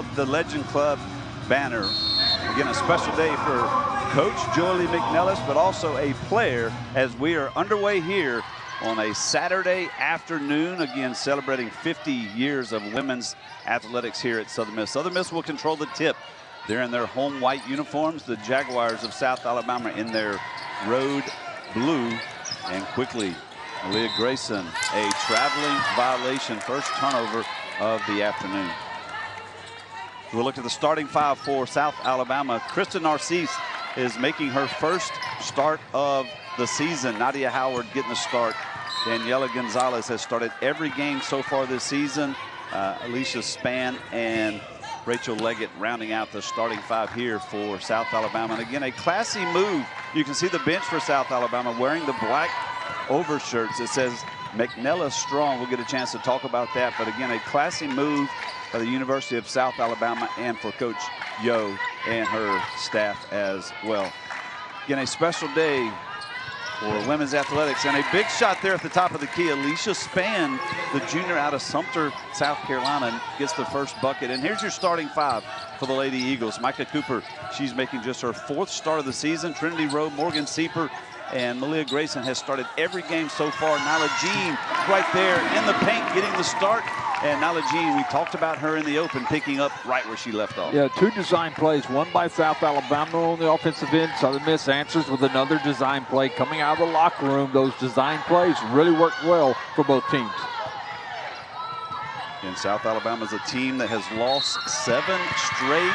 unveiled the Legend Club banner. Again, a special day for Coach 𝘀𝗲𝗍𝗍 McNellis, but also a player as we are underway here on a Saturday afternoon, again celebrating 50 years of women's athletics here at Southern Miss. Southern Miss will control the tip. They're in their home white uniforms. The Jaguars of South Alabama in their road blue. And quickly, 𝗿𝗏𝗍𝗍𝗍, Grayson, a traveling violation, first turnover of the afternoon. We'll look at the starting five for South Alabama. Kristen Narcisse is making her first start of the season. Nadia Howard getting the start. Daniela Gonzalez has started every game so far this season. Alicia Spann and Rachel Leggett rounding out the starting five here for South Alabama. And again, a classy move. You can see the bench for South Alabama wearing the black overshirts. It says McNellis Strong. We'll get a chance to talk about that. But again, a classy move by the University of South Alabama and for Coach 𝘀𝗍𝗍 and her staff as well. Again, a special day for women's athletics, and a big shot there at the top of the key. Alicia Spann, the junior out of Sumter, South Carolina, gets the first bucket. And here's your starting five for the Lady Eagles. Micah Cooper, she's making just her fourth start of the season. Trinity Rowe, Morgan Sieper, and Malia Grayson has started every game so far. Nyla Jean right there in the paint getting the start. And Nyla Jean, we talked about her in the open, picking up right where she left off. Yeah, two design plays, one by South Alabama on the offensive end. Southern Miss answers with another design play coming out of the locker room. Those design plays really worked well for both teams. And South Alabama is a team that has lost 7 straight.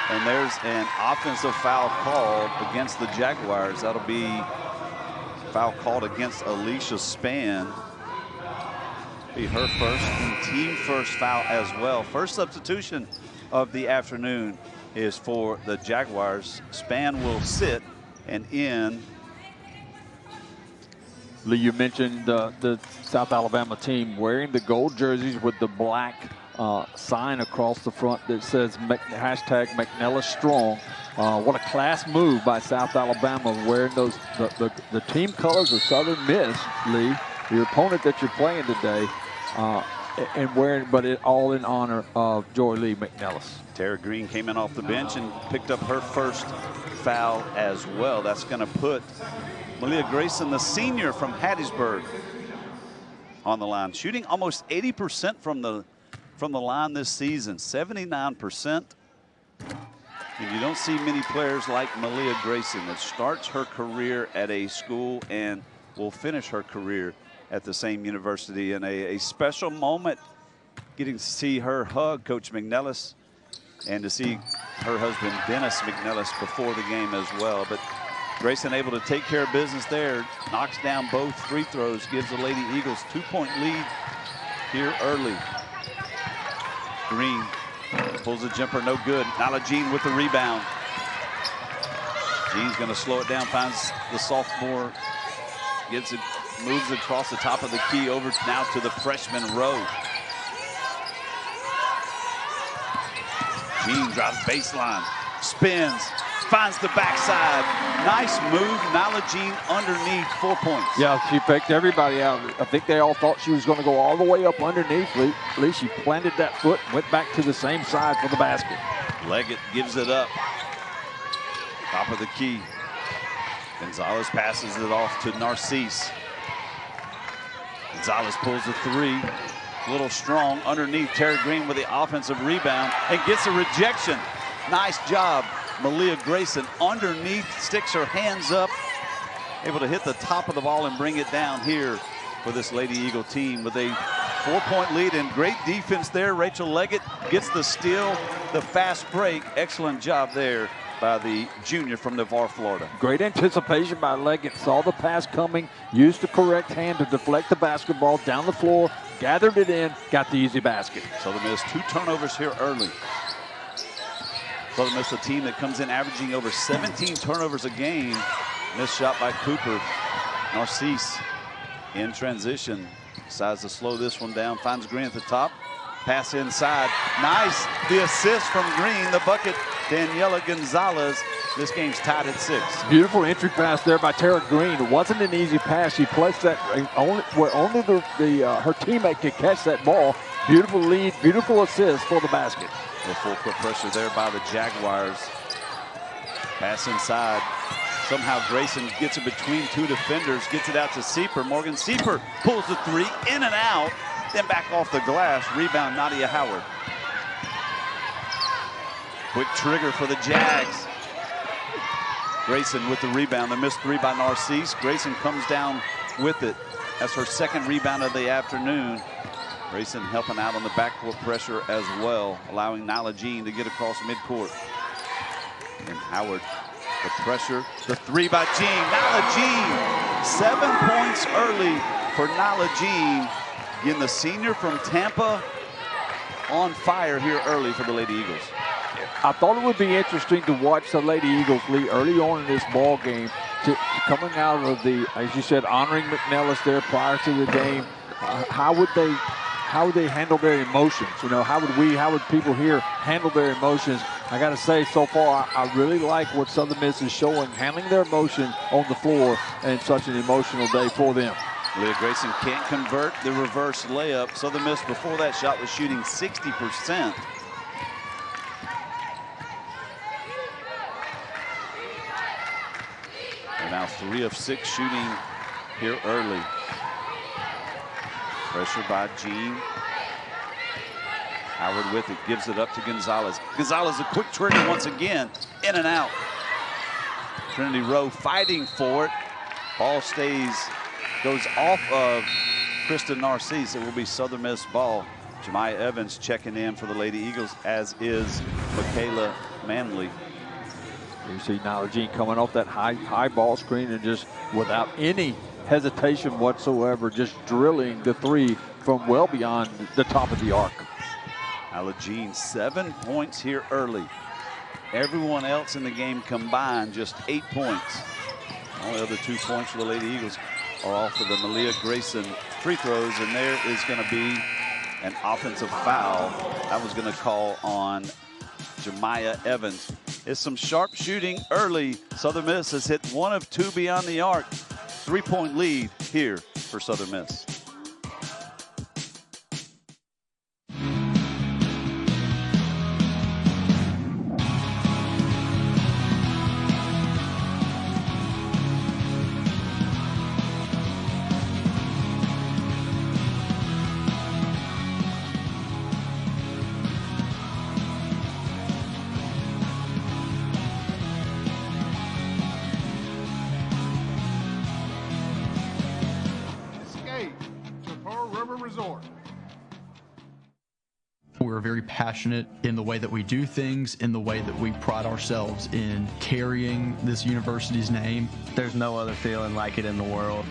And there's an offensive foul called against the Jaguars. That'll be foul called against Alicia Spann. Be her first and team first foul as well. First substitution of the afternoon is for the Jaguars. Spann will sit and in. Lee, you mentioned the South Alabama team wearing the gold jerseys with the black sign across the front that says hashtag McNellis Strong. What a class move by South Alabama, wearing those the team colors of Southern Miss, Lee, your opponent that you're playing today, and wearing, but it all in honor of 𝘀𝗍𝗍𝗍 McNellis. Tara Green came in off the bench and picked up her first foul as well. That's going to put Malia Grayson, the senior from Hattiesburg, on the line, shooting almost 80% from the line this season, 79%. And you don't see many players like Malia Grayson that starts her career at a school and will finish her career at the same university. And a special moment getting to see her hug Coach McNellis and to see her husband Dennis McNellis before the game as well. But Grayson able to take care of business there, knocks down both free throws, gives the Lady Eagles 2-point lead here early. Green pulls the jumper, no good. Nyla Jean with the rebound. Jean's gonna slow it down, finds the sophomore, gets it, moves across the top of the key over now to the freshman Rowe. Jean drives baseline, spins, finds the backside. Nice move, Nyla Jean underneath, 4 points. Yeah, she faked everybody out. I think they all thought she was going to go all the way up underneath. At least she planted that foot, went back to the same side for the basket. Leggett gives it up. Top of the key. Gonzalez passes it off to Narcisse. Gonzalez pulls the three. Little strong underneath. Tara Green with the offensive rebound and gets a rejection. Nice job. Malia Grayson underneath, sticks her hands up, able to hit the top of the ball and bring it down here for this Lady Eagle team with a 4-point lead and great defense there. Rachel Leggett gets the steal, the fast break. Excellent job there by the junior from Navarre, Florida. Great anticipation by Leggett, saw the pass coming, used the correct hand to deflect the basketball down the floor, gathered it in, got the easy basket. Southern Miss 2 turnovers here early. Southern Miss, a team that comes in averaging over 17 turnovers a game. Missed shot by Cooper. Narcisse in transition, decides to slow this one down, finds Green at the top. Pass inside, nice, the assist from Green, the bucket, Daniela Gonzalez. This game's tied at 6. Beautiful entry pass there by Tara Green. It wasn't an easy pass. She placed that where only her teammate could catch that ball. Beautiful lead, beautiful assist for the basket. The full court pressure there by the Jaguars. Pass inside. Somehow Grayson gets it between two defenders, gets it out to Sieper. Morgan Sieper pulls the three, in and out, then back off the glass. Rebound, Nadia Howard. Quick trigger for the Jags. Grayson with the rebound. The missed three by Narcisse. Grayson comes down with it. That's her second rebound of the afternoon. Grayson helping out on the backcourt pressure as well, allowing Nyla Jean to get across midcourt. And Howard, the pressure, the three by Jean. Nyla Jean, 7 points early for Nyla Jean. Again, the senior from Tampa on fire here early for the Lady Eagles. I thought it would be interesting to watch the Lady Eagles lead early on in this ball game, coming out of the, as you said, honoring McNellis there prior to the game. How would they handle their emotions? You know, how would people here handle their emotions? I got to say, so far, I really like what Southern Miss is showing, handling their emotion on the floor, and such an emotional day for them. Leah Grayson can't convert the reverse layup. Southern Miss before that shot was shooting 60%. And now 3 of 6 shooting here early. Pressure by Jean. Howard with it, gives it up to Gonzalez. Gonzalez, a quick trigger once again, in and out. Trinity Rowe fighting for it. Ball goes off of Kristen Narcisse. It will be Southern Miss ball. Jemiah Evans checking in for the Lady Eagles, as is Michaela Manley. You see Nyla Jean coming off that high ball screen and just without any hesitation whatsoever, just drilling the three from well beyond the top of the arc. Nyla Jean, 7 points here early. Everyone else in the game combined, just 8 points. Only other 2 points for the Lady Eagles are off of the Malia Grayson free throws, and there is going to be an offensive foul. That was going to call on Jemiah Evans. It's some sharp shooting early. Southern Miss has hit 1 of 2 beyond the arc. 3-point lead here for Southern Miss. We're very passionate in the way that we do things, in the way that we pride ourselves in carrying this university's name. There's no other feeling like it in the world.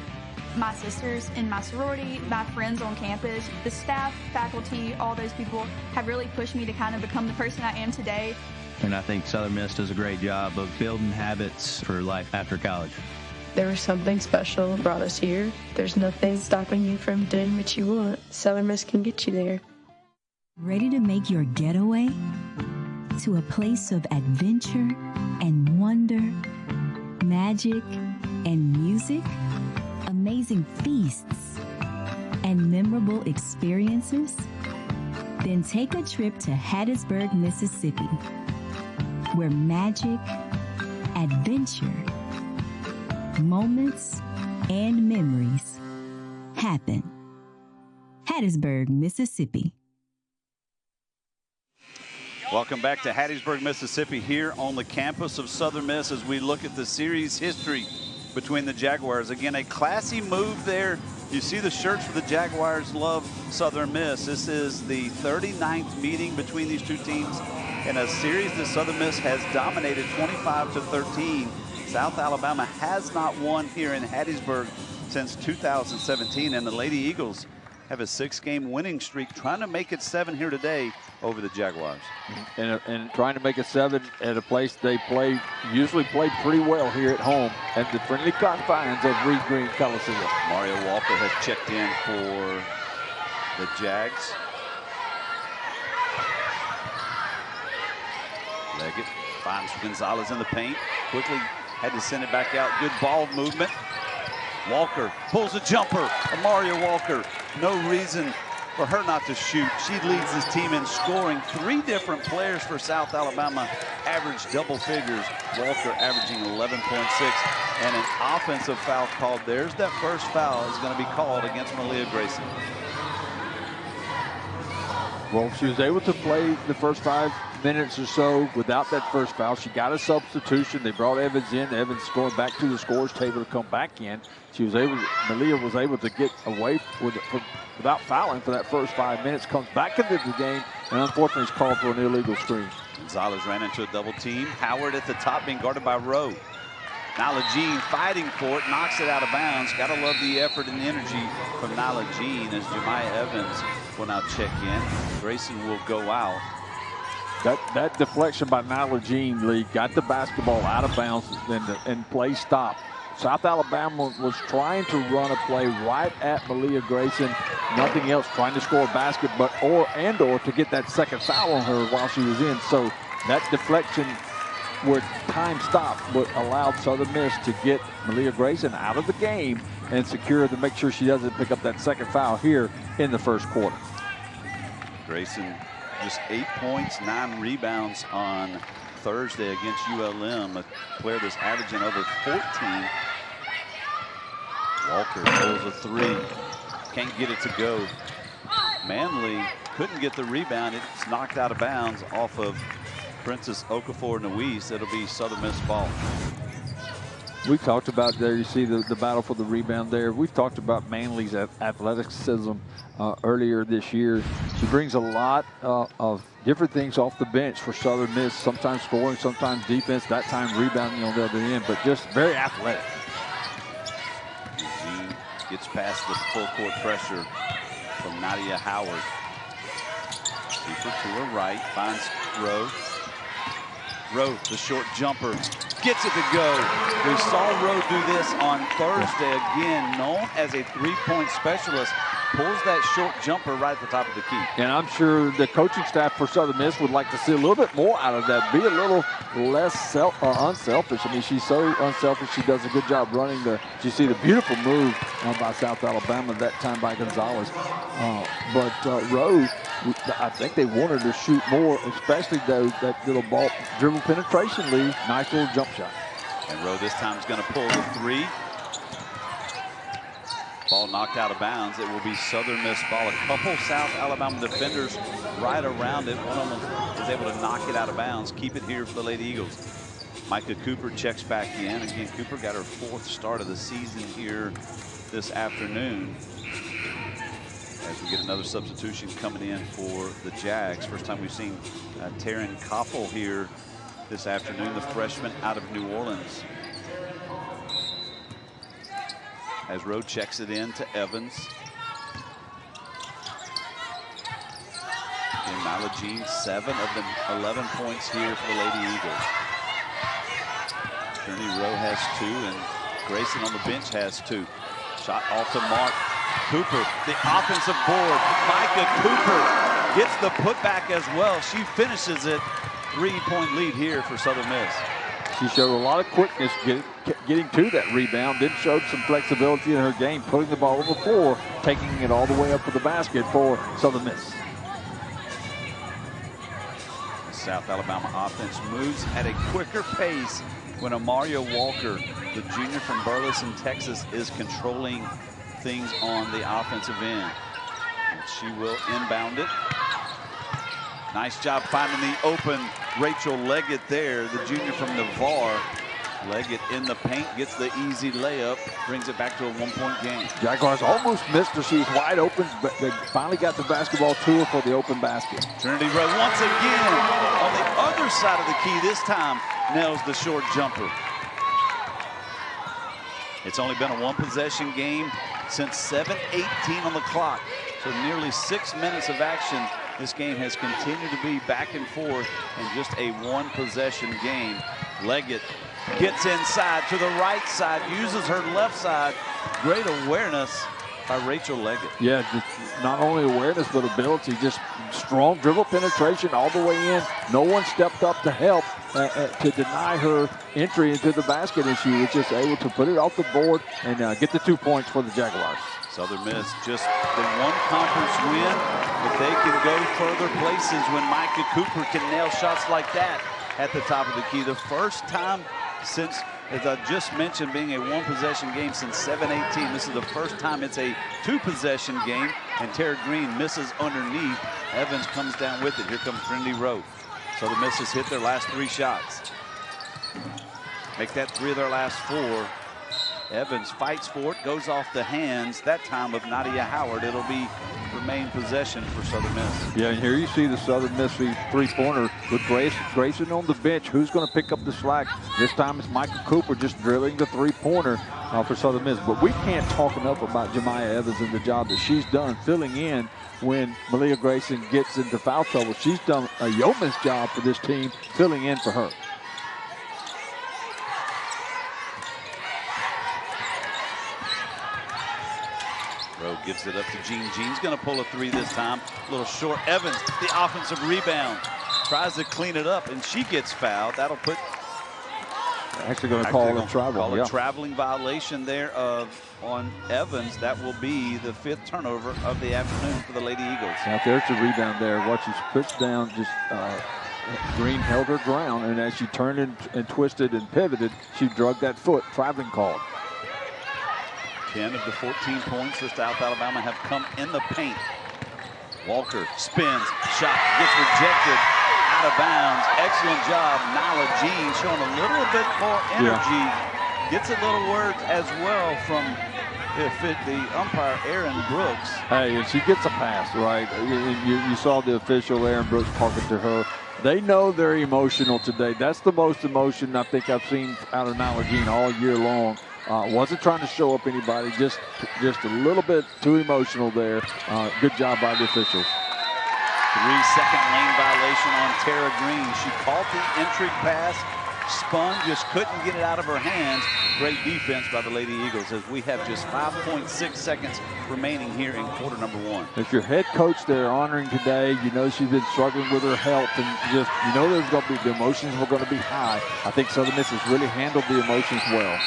My sisters in my sorority, my friends on campus, the staff, faculty, all those people have really pushed me to kind of become the person I am today. And I think Southern Miss does a great job of building habits for life after college. There was something special that brought us here. There's nothing stopping you from doing what you want. Southern Miss can get you there. Ready to make your getaway to a place of adventure and wonder, magic and music, amazing feasts and memorable experiences? Then take a trip to Hattiesburg, Mississippi, where magic, adventure, moments, and memories happen. Hattiesburg, Mississippi. Welcome back to Hattiesburg, Mississippi, here on the campus of Southern Miss as we look at the series history between the Jaguars. Again, a classy move there. You see the shirts for the Jaguars love Southern Miss. This is the 39th meeting between these two teams in a series that Southern Miss has dominated 25-13. South Alabama has not won here in Hattiesburg since 2017, and the Lady Eagles have a 6-game winning streak, trying to make it 7 here today over the Jaguars. And trying to make it 7 at a place they usually play pretty well here at home at the friendly confines of Reed Green Coliseum. Mario Walker has checked in for the Jags. Leggett finds Gonzalez in the paint. Quickly had to send it back out. Good ball movement. Walker pulls a jumper. Mario Walker, no reason for her not to shoot. She leads this team in scoring. 3 different players for South Alabama average double figures. Walker averaging 11.6, and an offensive foul called. There's that first foul is going to be called against Malia Grayson. Well, she was able to play the first 5 minutes or so without that first foul. She got a substitution. They brought Evans in. Evans going back to the scorer's table to come back in. Malia was able to get away without fouling for that first 5 minutes. Comes back into the game, and unfortunately is called for an illegal screen. Gonzalez ran into a double team. Howard at the top being guarded by Rowe. Nyla Jean fighting for it, knocks it out of bounds. Gotta love the effort and the energy from Nyla Jean as Jemiah Evans will now check in. Grayson will go out. That deflection by Nyla Jean, Lee, got the basketball out of bounds and play stopped. South Alabama was trying to run a play right at Malia Grayson. Nothing else, trying to score a basket, or to get that second foul on her while she was in. So that deflection where time stopped but allowed Southern Miss to get Malia Grayson out of the game and secure to make sure she doesn't pick up that second foul here in the first quarter. Grayson just 8 points, 9 rebounds on Thursday against ULM, a player that's averaging over 14. Walker pulls a 3, can't get it to go. Manley couldn't get the rebound. It's knocked out of bounds off of Princess Okafor-Nuis. It'll be Southern Miss ball. We talked about there, you see the battle for the rebound there. We've talked about Manley's athleticism earlier this year. She brings a lot of different things off the bench for Southern Miss, sometimes scoring, sometimes defense, that time rebounding on the other end, but just very athletic. Eugene gets past the full court pressure from Nadia Howard. Keeper to her right, finds Rowe. Rowe, the short jumper, gets it to go. We saw Rowe do this on Thursday again, known as a 3-point specialist. Pulls that short jumper right at the top of the key. And I'm sure the coaching staff for Southern Miss would like to see a little bit more out of that. Be a little less unselfish. I mean, she's so unselfish. She does a good job running you see the beautiful move by South Alabama, that time by Gonzalez. But Rowe, I think they wanted to shoot more, especially that little ball dribble penetration lead. Nice little jump shot. And Rowe this time is going to pull the 3. Ball knocked out of bounds. It will be Southern Miss ball. A couple South Alabama defenders right around it. One of them is able to knock it out of bounds. Keep it here for the Lady Eagles. Micah Cooper checks back in. Again, Cooper got her 4th start of the season here this afternoon. As we get another substitution coming in for the Jags. First time we've seen Taryn Koppel here this afternoon, the freshman out of New Orleans. As Rowe checks it in to Evans. And Nyla Jean, 7 of the 11 points here for the Lady Eagles. Journey Rowe has 2, and Grayson on the bench has 2. Shot off to Mark. Cooper, the offensive board. Micah Cooper gets the putback as well. She finishes it. 3-point lead here for Southern Miss. She showed a lot of quickness getting to that rebound, then showed some flexibility in her game, putting the ball on the floor, taking it all the way up to the basket for Southern Miss. The South Alabama offense moves at a quicker pace when Amaria Walker, the junior from Burleson, Texas, is controlling things on the offensive end. And she will inbound it. Nice job finding the open Rachel Leggett there, the junior from Navarre. Leggett in the paint, gets the easy layup, brings it back to a 1-point game. Jaguars almost missed her. She was wide open, but they finally got the basketball to her for the open basket. Trinity Rowe once again on the other side of the key. This time nails the short jumper. It's only been a 1-possession game since 7:18 on the clock. So nearly 6 minutes of action. This game has continued to be back and forth and just a 1-possession game. Leggett gets inside to the right side, uses her left side. Great awareness by Rachel Leggett. Yeah, just not only awareness, but ability. Just strong dribble penetration all the way in. No one stepped up to help to deny her entry into the basket, and she was just able to put it off the board and get the 2 points for the Jaguars. Southern Miss just the one conference win, but they can go further places when Micah Cooper can nail shots like that at the top of the key. The first time since, as I just mentioned, being a one-possession game since 7-18. This is the first time it's a two-possession game, and Tara Green misses underneath. Evans comes down with it. Here comes Trinity Rowe. Southern Miss has hit their last 3 shots. Make that 3 of their last 4. Evans fights for it, goes off the hands, that time of Nadia Howard. It'll be remain possession for Southern Miss. Yeah, and here you see the Southern Miss three-pointer with Grayson on the bench. Who's going to pick up the slack? This time it's Michael Cooper just drilling the three-pointer for Southern Miss. But we can't talk enough about Jemiah Evans and the job that she's done filling in when Malia Grayson gets into foul trouble. She's done a yeoman's job for this team, filling in for her. Rowe gives it up to Jean. Jean's going to pull a 3 this time. A little short. Evans, the offensive rebound. Tries to clean it up, and she gets fouled. That'll put... Actually going to call a travel. Call a traveling violation there on Evans. That will be the 5th turnover of the afternoon for the Lady Eagles. Now there's the rebound there. Watch, she's pushed down. Just Green held her ground, and as she turned and twisted and pivoted, she drug that foot. Traveling call. 10 of the 14 points for South Alabama have come in the paint. Walker spins, shot gets rejected, out of bounds. Excellent job, Nyla Jean, showing a little bit more energy. Yeah. Gets a little word as well from the umpire, Aaron Brooks. Hey, and she gets a pass, right? You saw the official, Aaron Brooks, talking to her. They know they're emotional today. That's the most emotion I think I've seen out of Nyla Jean all year long. Wasn't trying to show up anybody, just a little bit too emotional there. Good job by the officials. 3-second lane violation on Tara Green. She caught the entry pass, spun, just couldn't get it out of her hands. Great defense by the Lady Eagles as we have just 5.6 seconds remaining here in quarter number 1. If your head coach they're honoring today, you know she's been struggling with her health, and just you know there's going to be the emotions were going to be high. I think Southern Miss has really handled the emotions well.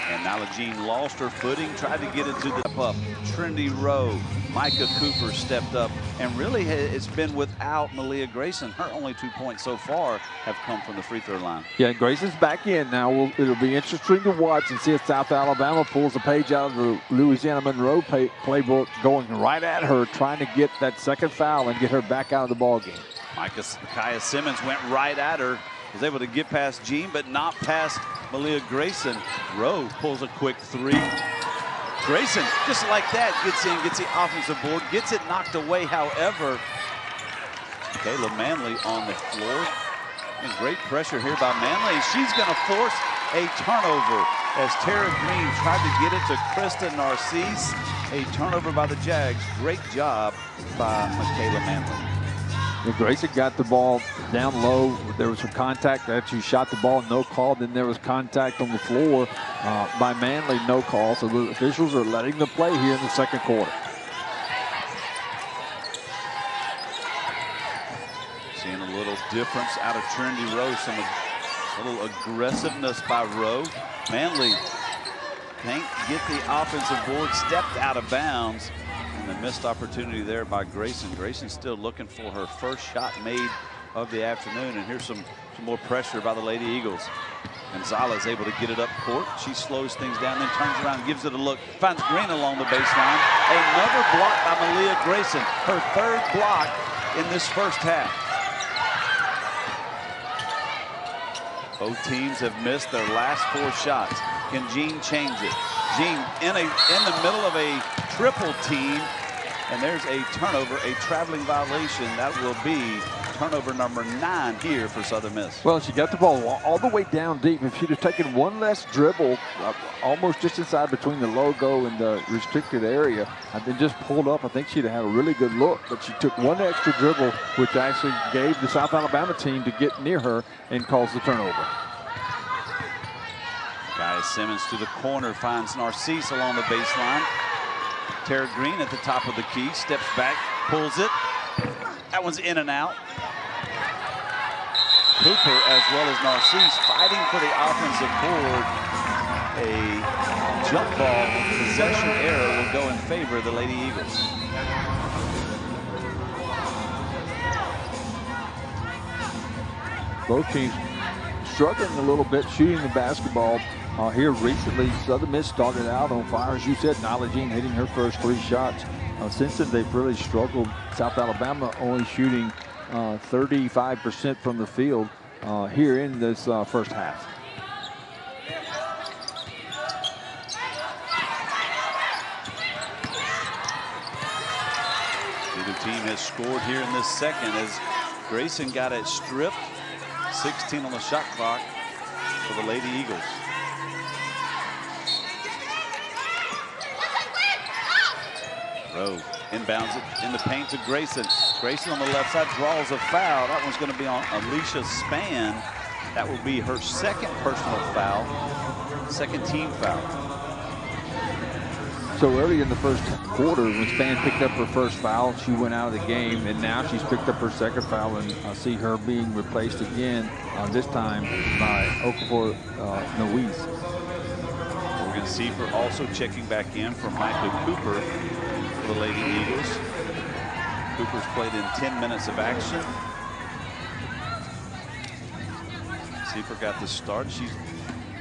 And Nyla Jean lost her footing, tried to get it to the up. Trinity Rowe, Micah Cooper stepped up, and really it's been without Malia Grayson. Her only 2 points so far have come from the free throw line. Yeah, Grayson's back in now. It'll be interesting to watch and see if South Alabama pulls a page out of the Louisiana Monroe playbook, going right at her, trying to get that second foul and get her back out of the ball game. Kaya Simmons went right at her. Was able to get past Jean, but not past Malia Grayson. Rowe pulls a quick 3. Grayson, just like that, gets in, gets the offensive board, gets it knocked away. However, Kayla Manley on the floor. And great pressure here by Manley. She's going to force a turnover as Tara Green tried to get it to Krista Narcisse. A turnover by the Jags. Great job by Michaela Manley. And Grayson got the ball down low. There was some contact. Actually shot the ball, no call. Then there was contact on the floor by Manley, no call. So the officials are letting them play here in the second quarter. Seeing a little difference out of Trinity Rowe. A little aggressiveness by Rowe. Manley can't get the offensive board, stepped out of bounds. And the missed opportunity there by Grayson. Grayson still looking for her first shot made of the afternoon. And here's some more pressure by the Lady Eagles. Gonzalez able to get it up court. She slows things down, then turns around, gives it a look. Finds Green along the baseline. Another block by Malia Grayson. Her 3rd block in this first half. Both teams have missed their last 4 shots. Can Jean change it? Jean in the middle of a triple team, and there's a turnover, a traveling violation. That will be turnover number 9 here for Southern Miss. Well, she got the ball all the way down deep. If she'd have taken one less dribble, almost just inside between the logo and the restricted area, and then just pulled up, I think she'd have had a really good look. But she took one extra dribble, which actually gave the South Alabama team to get near her and caused the turnover. Kaya Simmons to the corner, finds Narcisse along the baseline. Tara Green at the top of the key, steps back, pulls it. That one's in and out. Cooper as well as Narcisse fighting for the offensive board. A jump ball possession error will go in favor of the Lady Eagles. Both teams struggling a little bit shooting the basketball here recently. Southern Miss started out on fire, as you said. Nyla Jean hitting her first 3 shots. Since then, they've really struggled. South Alabama only shooting 35% from the field here in this first half. Neither team has scored here in this second as Grayson got it stripped. 16 on the shot clock for the Lady Eagles. Rowe inbounds it in the paint to Grayson. Grayson on the left side draws a foul. That one's going to be on Alicia Spann. That will be her second personal foul, second team foul. So early in the first quarter, when Spann picked up her first foul, she went out of the game, and now she's picked up her second foul, and I see her being replaced again, this time by 𝗀𝗲𝗱𝘆. Morgan Siefer also checking back in for Micah Cooper for the Lady Eagles. Cooper's played in 10 minutes of action. Siefer got the start. She's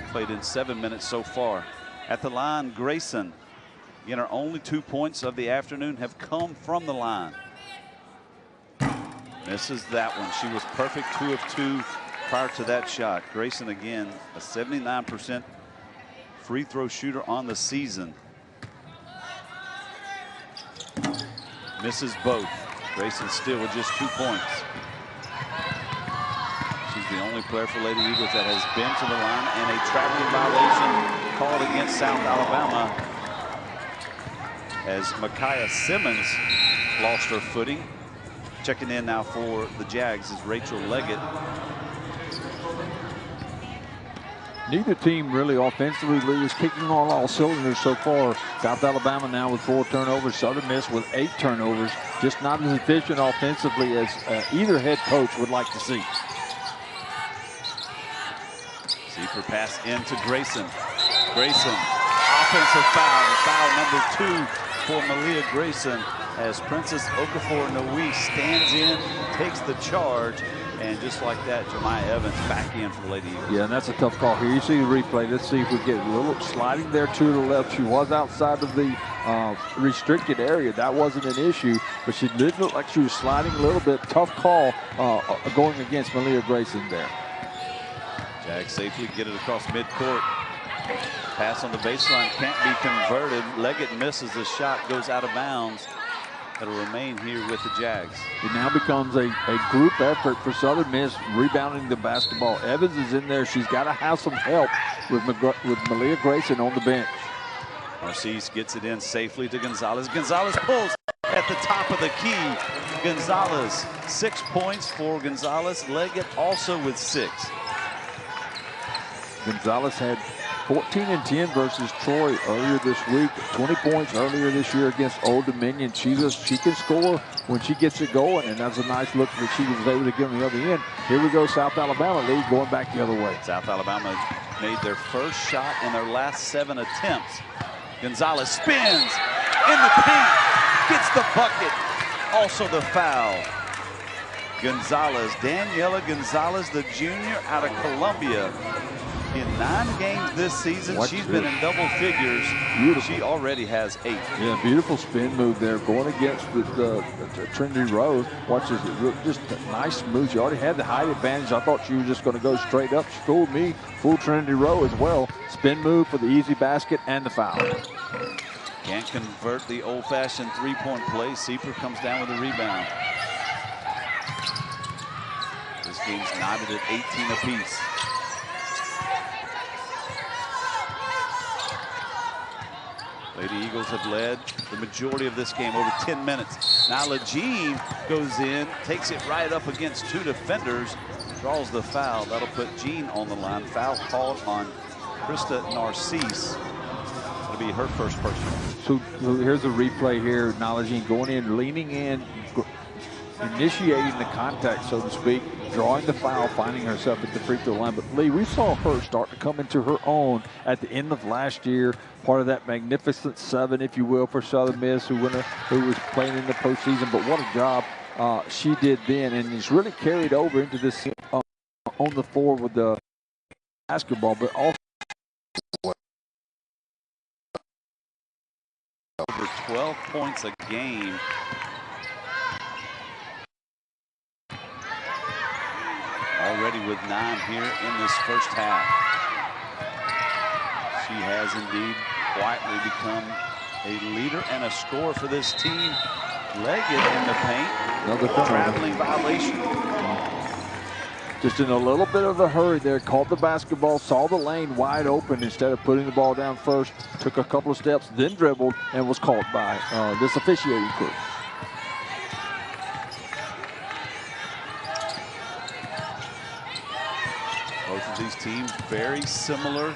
played in 7 minutes so far. At the line, Grayson. Again, her only 2 points of the afternoon have come from the line. Misses that one. She was perfect 2 of 2 prior to that shot. Grayson, again, a 79% free throw shooter on the season. Misses both. Grayson still with just 2 points. She's the only player for Lady Eagles that has been to the line, and a traveling violation called against South Alabama as Micaiah Simmons lost her footing. Checking in now for the Jags is Rachel Leggett. Neither team really offensively is kicking on all cylinders so far. South Alabama now with 4 turnovers. Southern Miss with 8 turnovers. Just not as efficient offensively as either head coach would like to see. Siefer pass into Grayson. Grayson, offensive foul number 2 for Malia Grayson as Princess Okafor-Noe stands in, takes the charge, and just like that, Jemiah Evans back in for the Lady Eagles. Yeah, and that's a tough call here. You see the replay. Let's see if we get a little sliding there to the left. She was outside of the restricted area. That wasn't an issue, but she did look like she was sliding a little bit. Tough call going against Malia Grayson there. Jags safely get it across midcourt. Pass on the baseline can't be converted. Leggett misses the shot, goes out of bounds. It'll remain here with the Jags. It now becomes a group effort for Southern Miss rebounding the basketball. Evans is in there. She's got to have some help with Malia Grayson on the bench. Narcisse gets it in safely to Gonzalez. Gonzalez pulls at the top of the key. Gonzalez, 6 points for Gonzalez. Leggett also with 6. Gonzalez had 14 and 10 versus Troy earlier this week. 20 points earlier this year against Old Dominion. She can score when she gets it going, and that's a nice look that she was able to get on the other end. Here we go, South Alabama lead going back the other way. South Alabama made their first shot in their last 7 attempts. Gonzalez spins in the paint, gets the bucket, also the foul. Gonzalez, Daniela Gonzalez, the junior out of Columbia. In 9 games this season, she's been in double figures. Beautiful. She already has 8. Yeah, beautiful spin move there, going against the Trinity Rose. Watch this, just a nice smooth. She already had the height advantage. I thought she was just going to go straight up. She fooled me, fooled Trinity Rose as well. Spin move for the easy basket and the foul. Can't convert the old-fashioned three-point play. Siefer comes down with a rebound. This game's knotted at 18 apiece. Lady Eagles have led the majority of this game, over 10 minutes. Nyla Jean goes in, takes it right up against 2 defenders, draws the foul. That'll put Jean on the line. Foul called on Krista Narcisse. It'll be her first personal. So here's a replay here. 𝗀𝗏 Jean going in, leaning in, initiating the contact, so to speak, drawing the foul, finding herself at the free throw line. But Lee, we saw her start to come into her own at the end of last year, part of that magnificent 7, if you will, for Southern Miss, who was playing in the postseason. But what a job she did then, and it's really carried over into this on the floor with the basketball, but also over 12 points a game. Already with 9 here in this first half. She has indeed quietly become a leader and a scorer for this team. Leggett in the paint. Another traveling violation. Just in a little bit of a hurry there, caught the basketball, saw the lane wide open. Instead of putting the ball down first, took a couple of steps, then dribbled, and was caught by this officiating crew. Both of these teams, very similar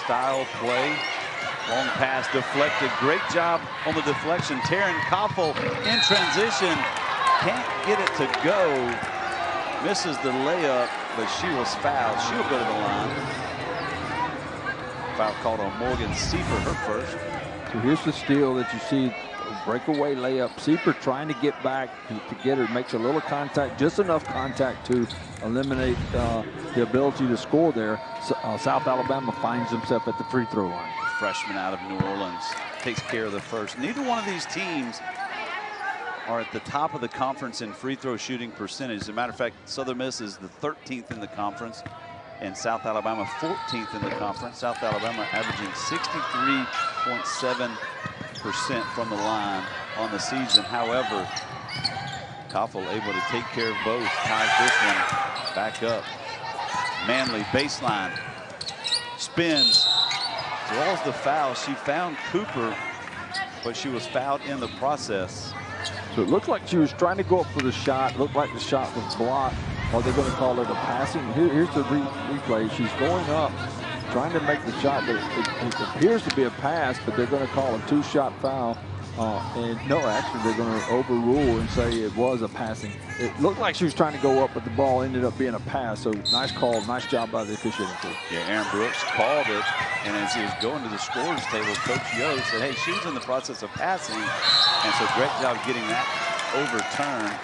style play. Long pass deflected. Great job on the deflection. Taryn Koffel in transition. Can't get it to go. Misses the layup, but she was fouled. She'll go to the line. Foul called on Morgan Sieper, her first. So here's the steal that you see. Breakaway layup. Sieper trying to get back to get her. Makes a little contact, just enough contact to eliminate the ability to score there. So, South Alabama finds himself at the free throw line. Freshman out of New Orleans takes care of the first. Neither one of these teams are at the top of the conference in free throw shooting percentage. As a matter of fact, Southern Miss is the 13th in the conference, and South Alabama 14th in the conference. South Alabama averaging 63.7% from the line on the season. However, Koffel able to take care of both. Ties this one back up. Manley baseline. Spins. Draws the foul. She found Cooper, but she was fouled in the process. So it looked like she was trying to go up for the shot. Looked like the shot was blocked. Are they going to call it a passing? Here's the replay. She's going up, trying to make the shot, but it appears to be a pass, but they're going to call a 2-shot foul. And no, actually, they're going to overrule and say it was a passing. It looked like she was trying to go up, but the ball ended up being a pass. So nice call, nice job by the officiating crew. Yeah, Aaron Brooks called it, and as he was going to the scorer's table, Coach Yo said, hey, she was in the process of passing. And so great job getting that overturned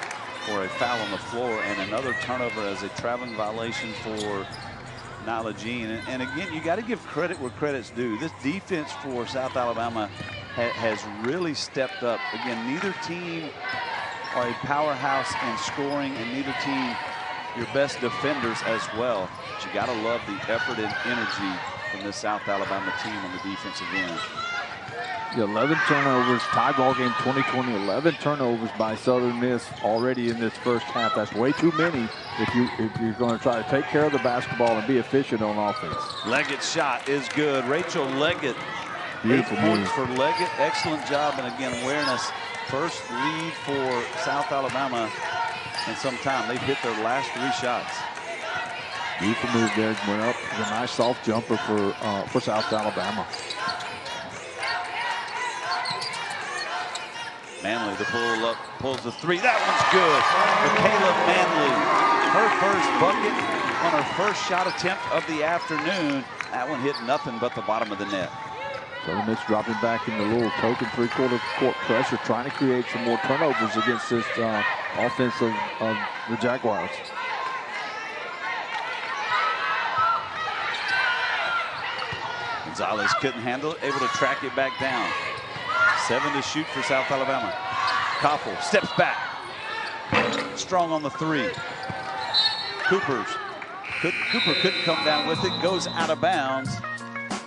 for a foul on the floor, and another turnover as a traveling violation for 𝗀𝗏 Jean. And again, you got to give credit where credit's due. This defense for South Alabama has really stepped up. Again, neither team are a powerhouse in scoring, and neither team your best defenders as well. But you got to love the effort and energy from this South Alabama team on the defensive end. The 11 turnovers, tie ball game 2020, 11 turnovers by Southern Miss already in this first half. That's way too many if you're going to try to take care of the basketball and be efficient on offense. Leggett's shot is good. Rachel Leggett, beautiful 8 points for Leggett. Excellent job, and again, awareness. First lead for South Alabama in some time. They've hit their last 3 shots. Beautiful move there. Went up. A nice soft jumper for South Alabama. Manley, the pull up, pulls the 3. That one's good for Kayla Manley. Her first bucket on her first shot attempt of the afternoon. That one hit nothing but the bottom of the net. Southern Miss dropping back in the little token 3/4 court pressure, trying to create some more turnovers against this offense of the Jaguars. Gonzalez couldn't handle it, able to track it back down. 7 to shoot for South Alabama. Koffel steps back. Strong on the 3. Cooper couldn't come down with it, goes out of bounds.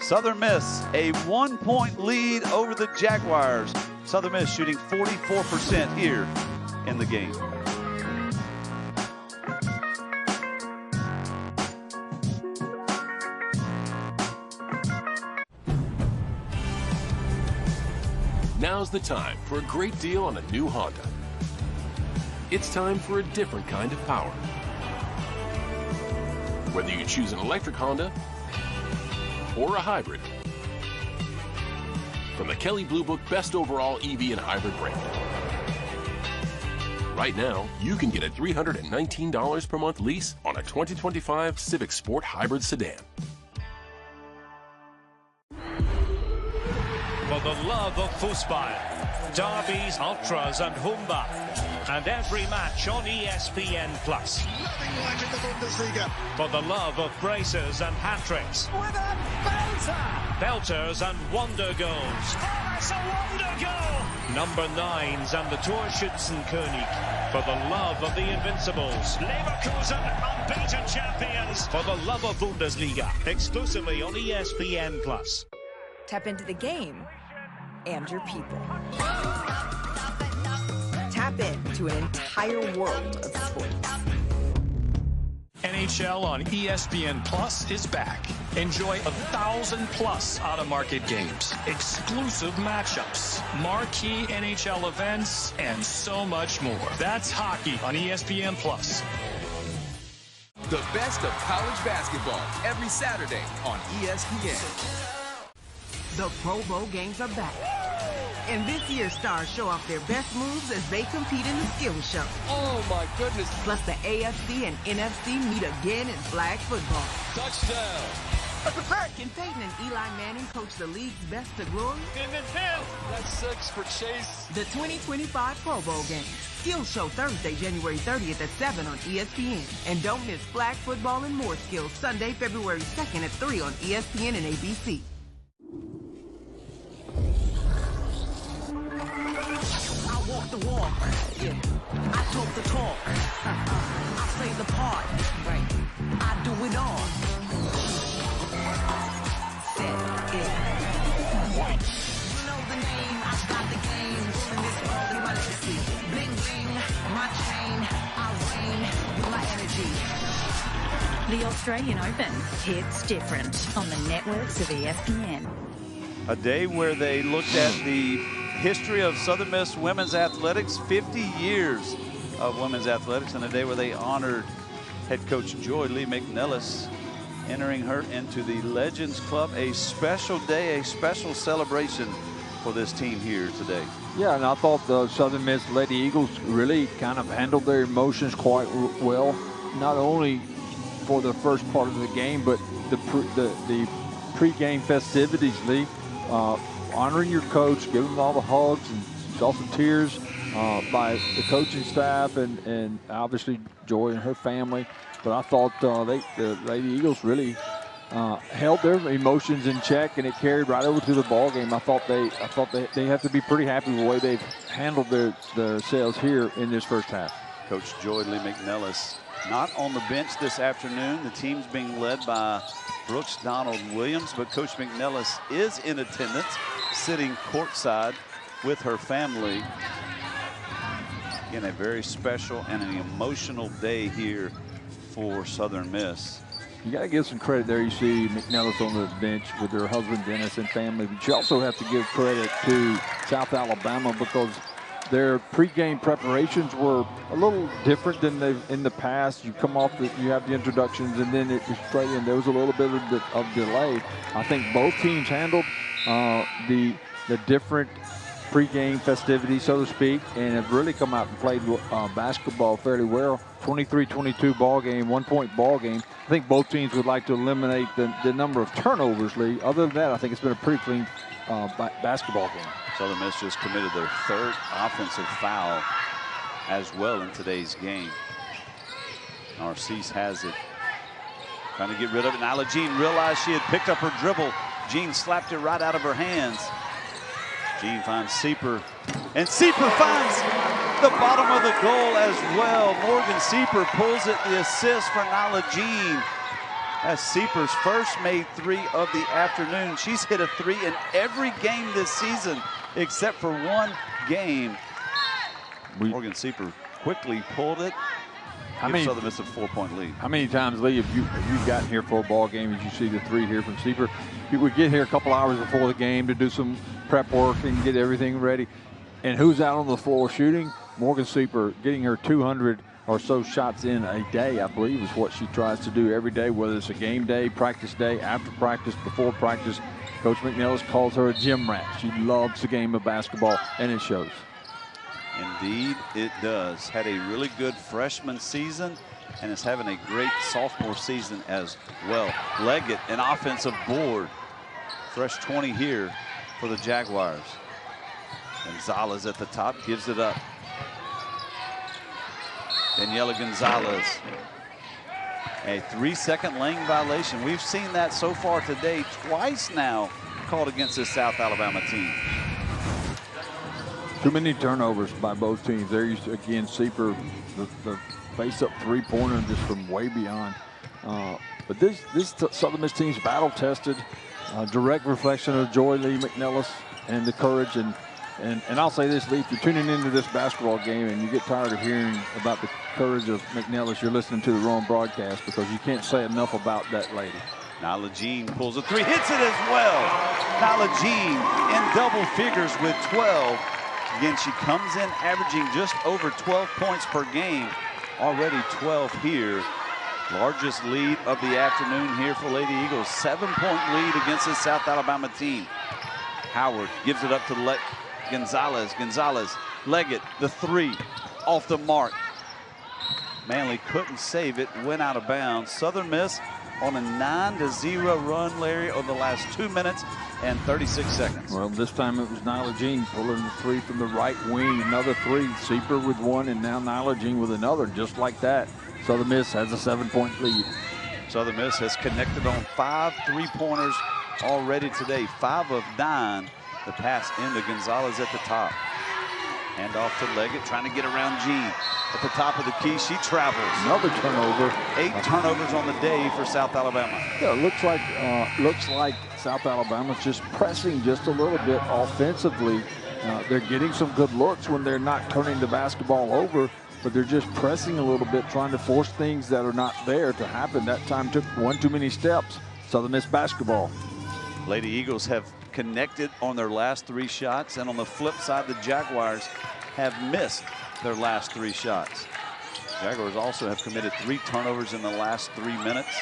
Southern Miss, a 1-point lead over the Jaguars. Southern Miss shooting 44% here in the game. Now's the time for a great deal on a new Honda. It's time for a different kind of power. Whether you choose an electric Honda or a hybrid, from the Kelley Blue Book Best Overall EV and Hybrid brand. Right now, you can get a $319 per month lease on a 2025 Civic Sport Hybrid sedan. For the love of football, derbies, ultras and Humba, and every match on ESPN+. Nothing like in the Bundesliga. For the love of braces and hat-tricks. With a belter! Belters and wonder goals. Oh, it's a wonder goal! Number 9s and the 𝘀𝗁𝗃𝗍𝗃. For the love of the Invincibles. Leverkusen, unbeaten champions. For the love of Bundesliga. Exclusively on ESPN+. Tap into the game and your people. Tap into an entire world of sports. NHL on ESPN Plus is back. Enjoy 1,000+ out-of-market games, exclusive matchups, marquee NHL events, and so much more. That's hockey on ESPN Plus. The best of college basketball every Saturday on ESPN. The Pro Bowl games are back. And this year, stars show off their best moves as they compete in the Skills Show. Oh, my goodness. Plus, the AFC and NFC meet again in flag football. Touchdown. Can Peyton and Eli Manning coach the league's best to glory? That's 6 for Chase. The 2025 Pro Bowl games. Skills Show Thursday, January 30th at 7 on ESPN. And don't miss flag football and more skills Sunday, February 2nd at 3 on ESPN and ABC. I walk the walk, yeah. I talk the talk. I play the part, right. I do it all. Set it. White. You know the name, I got the game. Rolling this world in my legacy. Bling bling, my chain. I reign with my energy. The Australian Open hits different on the networks of ESPN. A day where they looked at the history of Southern Miss women's athletics, 50 years of women's athletics, and a day where they honored head coach Joy Lee McNellis, entering her into the Legends Club. A special day, a special celebration for this team here today. Yeah, and I thought the Southern Miss Lady Eagles really kind of handled their emotions quite well, not only for the first part of the game, but the pre-game festivities, Lee. Honoring your coach, giving them all the hugs, and saw some tears by the coaching staff and obviously Joy and her family. But I thought the Lady Eagles really held their emotions in check, and it carried right over to the ball game. I thought they have to be pretty happy with the way they've handled themselves here in this first half. Coach Joy Lee McNellis not on the bench this afternoon. The team's being led by Brooks Donald Williams, but Coach McNellis is in attendance, sitting courtside with her family. Again, a very special and an emotional day here for Southern Miss. You got to give some credit there. You see McNellis on the bench with her husband Dennis and family, but you also have to give credit to South Alabama because their pregame preparations were a little different than they've in the past. You come off, you have the introductions, and then it was straight in. There was a little bit of delay. I think both teams handled the different pregame festivities, so to speak, and have really come out and played basketball fairly well. 23-22 ball game, 1-point ball game. I think both teams would like to eliminate the number of turnovers, Lee. Other than that, I think it's been a pretty clean basketball game. Southern Miss just committed their third offensive foul as well in today's game. Narcisse has it, trying to get rid of it. Now Jean realized she had picked up her dribble. Jean slapped it right out of her hands. Jean finds Sieper, and Sieper finds the bottom of the goal as well. Morgan Sieper pulls it, the assist for Nyla Jean. That's Sieper's first made three of the afternoon. She's hit a three in every game this season except for one game. Morgan Sieper quickly pulled it. Southern Miss a 4-point lead. How many times, Lee, have you gotten here for a ball game as you see the three here from Sieper? You would get here a couple hours before the game to do some prep work and get everything ready. And who's out on the floor shooting? Morgan Sieper, getting her 200 or so shots in a day, I believe, is what she tries to do every day, whether it's a game day, practice day, after practice, before practice. Coach McNellis calls her a gym rat. She loves the game of basketball, and it shows. Indeed, it does. Had a really good freshman season and is having a great sophomore season as well. Leggett, an offensive board. Fresh 20 here for the Jaguars. Gonzalez at the top, gives it up. Daniela Gonzalez. A 3-second lane violation. We've seen that so far today twice now called against this South Alabama team. Too many turnovers by both teams. There you see again, 𝗲𝗱𝗱, the face-up three-pointer just from way beyond. But this Southern Miss team's battle-tested, direct reflection of Joy Lee McNellis and the courage. And I'll say this, Lee, if you're tuning into this basketball game and you get tired of hearing about the courage of McNellis, you're listening to the wrong broadcast, because you can't say enough about that lady. Nyla Jean pulls a three, hits it as well. Nyla Jean in double figures with 12. Again, she comes in averaging just over 12 points per game. Already 12 here. Largest lead of the afternoon here for Lady Eagles. 7-point lead against this South Alabama team. Howard gives it up to Gonzalez. Gonzalez, Leggett, the three, off the mark. Manley couldn't save it, went out of bounds. Southern Miss on a 9-0 run, Larry, over the last 2 minutes and 36 seconds. Well, this time it was Nyla Jean pulling the three from the right wing. Another three. 𝗲𝗱𝗱𝗆 with one, and now Nyla Jean with another. Just like that, Southern Miss has a 7-point lead. Southern Miss has connected on 5 3-pointers already today. 5 of 9. The pass into Gonzalez at the top. Hand off to Leggett, trying to get around Jean. At the top of the key, she travels. Another turnover. 8 turnovers on the day for South Alabama. Yeah, it looks like South Alabama's just pressing just a little bit offensively. They're getting some good looks when they're not turning the basketball over, but they're just pressing a little bit, trying to force things that are not there to happen. That time took one too many steps. Southern Miss basketball. Lady Eagles have connected on their last 3 shots, and on the flip side, the Jaguars have missed their last 3 shots. Jaguars also have committed 3 turnovers in the last 3 minutes.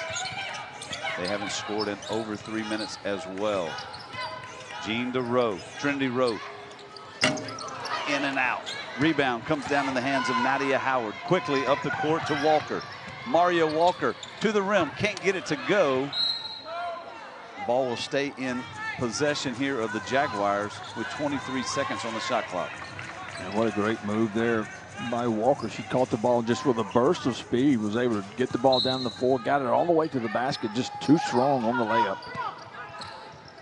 They haven't scored in over 3 minutes as well. Jean to Rowe, Trinity Rowe. In and out. Rebound comes down in the hands of Nadia Howard. Quickly up the court to Walker. Maria Walker to the rim, can't get it to go. Ball will stay in possession here of the Jaguars with 23 seconds on the shot clock. And what a great move there by Walker. She caught the ball just with a burst of speed, was able to get the ball down the floor, got it all the way to the basket, just too strong on the layup.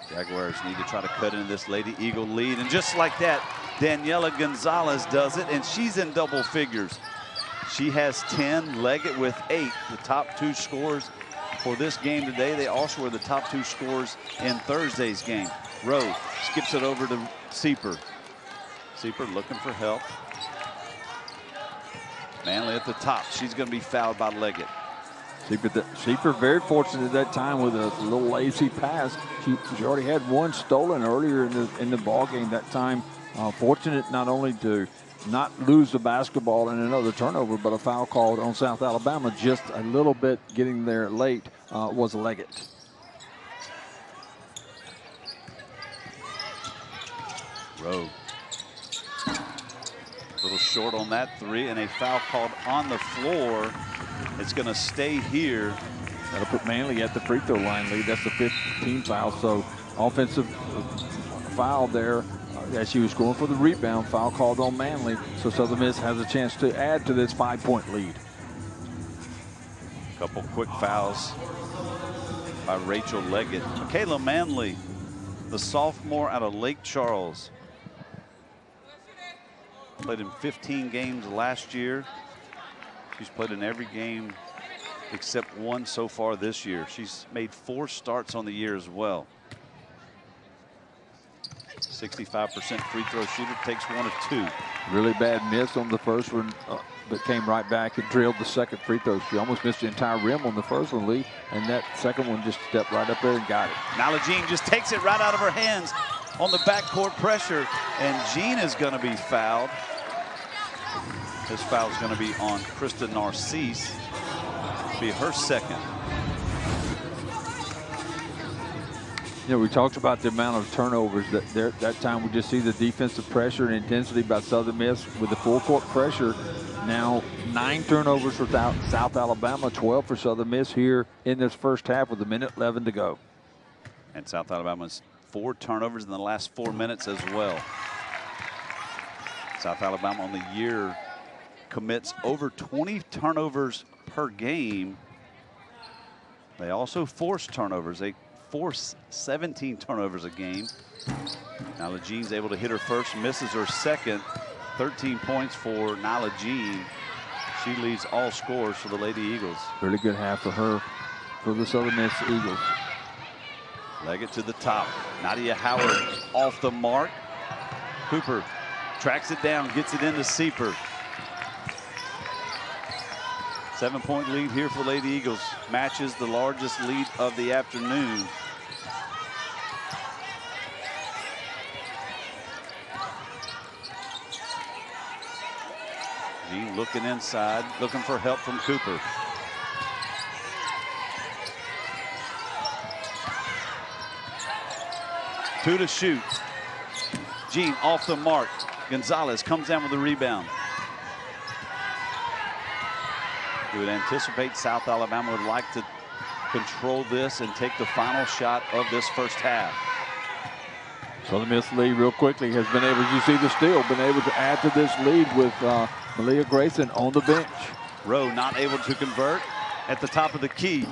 Jaguars need to try to cut into this Lady Eagle lead, and just like that, Daniela Gonzalez does it, and she's in double figures. She has 10, Leggett with 8, the top 2 scorers for this game today. They also were the top 2 scorers in Thursday's game. Rowe skips it over to 𝗲𝗱𝗱𝗆. 𝗲𝗱𝗱𝗆 looking for help. Manley at the top. She's going to be fouled by Leggett. 𝗲𝗱𝗱𝗆 very fortunate at that time with a little lazy pass. She already had one stolen earlier in the ball game that time. Fortunate not only to not lose the basketball in another turnover, but a foul called on South Alabama just a little bit getting there late was Leggett. Rowe. A little short on that 3, and a foul called on the floor. It's going to stay here. That'll put Manley at the free throw line, Lee. That's the 5th team foul. So offensive foul there as she was going for the rebound. Foul called on Manley. So Southern Miss has a chance to add to this 5-point lead. Couple quick fouls by Rachel Leggett. Michaela Manley, the sophomore out of Lake Charles. Played in 15 games last year. She's played in every game except 1 so far this year. She's made 4 starts on the year as well. 65% free throw shooter, takes 1 of 2. Really bad miss on the first one, but came right back and drilled the second free throw. She almost missed the entire rim on the first one, Lee, and that second one just stepped right up there and got it. Nyla Jean just takes it right out of her hands on the backcourt pressure, and Jean is going to be fouled. This foul is going to be on Krista Narcisse. Be her second. Yeah, we talked about the amount of turnovers that time. We just see the defensive pressure and intensity by Southern Miss with the full court pressure. Now 9 turnovers for South Alabama, 12 for Southern Miss here in this first half with 1:11 to go. And South Alabama's 4 turnovers in the last 4 minutes as well. South Alabama on the year commits over 20 turnovers per game. They also force turnovers. They force 17 turnovers a game. Nyla Jean's able to hit her first, misses her second. 13 points for Nyla Jean. She leads all scores for the Lady Eagles. Really good half for her, for the Southern Miss Eagles. Leggett to the top. Nadia Howard off the mark. Cooper tracks it down, gets it into Sieper. 7-point lead here for the Lady Eagles. Matches the largest lead of the afternoon. Jean looking inside, looking for help from Cooper. Two to shoot. Jean off the mark. Gonzalez comes down with the rebound. You would anticipate South Alabama would like to control this and take the final shot of this first half. Southern Miss lead real quickly has been able, you see the steal, been able to add to this lead with Malia Grayson on the bench. Rowe not able to convert at the top of the key.